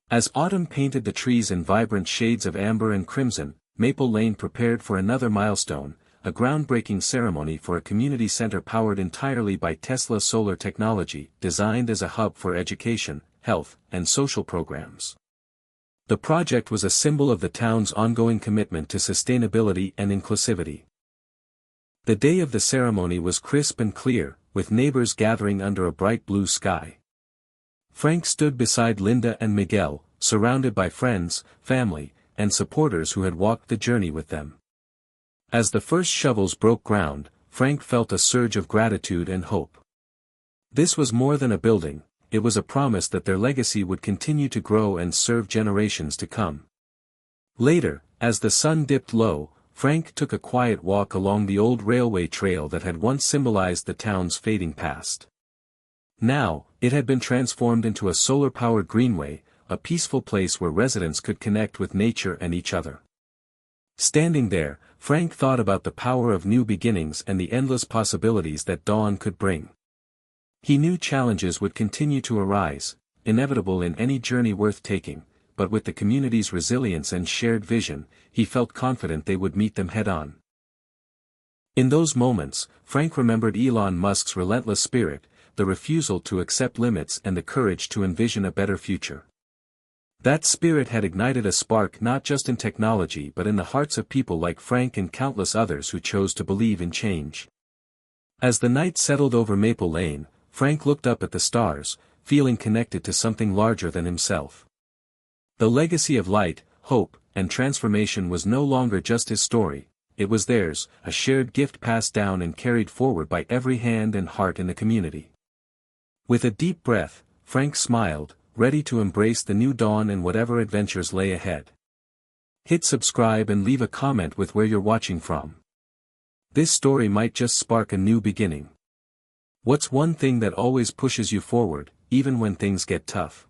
As autumn painted the trees in vibrant shades of amber and crimson, Maple Lane prepared for another milestone, a groundbreaking ceremony for a community center powered entirely by Tesla solar technology, designed as a hub for education, health, and social programs. The project was a symbol of the town's ongoing commitment to sustainability and inclusivity. The day of the ceremony was crisp and clear, with neighbors gathering under a bright blue sky. Frank stood beside Linda and Miguel, surrounded by friends, family, and supporters who had walked the journey with them. As the first shovels broke ground, Frank felt a surge of gratitude and hope. This was more than a building, it was a promise that their legacy would continue to grow and serve generations to come. Later, as the sun dipped low, Frank took a quiet walk along the old railway trail that had once symbolized the town's fading past. Now, it had been transformed into a solar-powered greenway, a peaceful place where residents could connect with nature and each other. Standing there, Frank thought about the power of new beginnings and the endless possibilities that dawn could bring. He knew challenges would continue to arise, inevitable in any journey worth taking, but with the community's resilience and shared vision, he felt confident they would meet them head-on. In those moments, Frank remembered Elon Musk's relentless spirit, the refusal to accept limits and the courage to envision a better future. That spirit had ignited a spark not just in technology but in the hearts of people like Frank and countless others who chose to believe in change. As the night settled over Maple Lane, Frank looked up at the stars, feeling connected to something larger than himself. The legacy of light, hope, and transformation was no longer just his story, it was theirs, a shared gift passed down and carried forward by every hand and heart in the community. With a deep breath, Frank smiled, ready to embrace the new dawn and whatever adventures lay ahead. Hit subscribe and leave a comment with where you're watching from. This story might just spark a new beginning. What's one thing that always pushes you forward, even when things get tough?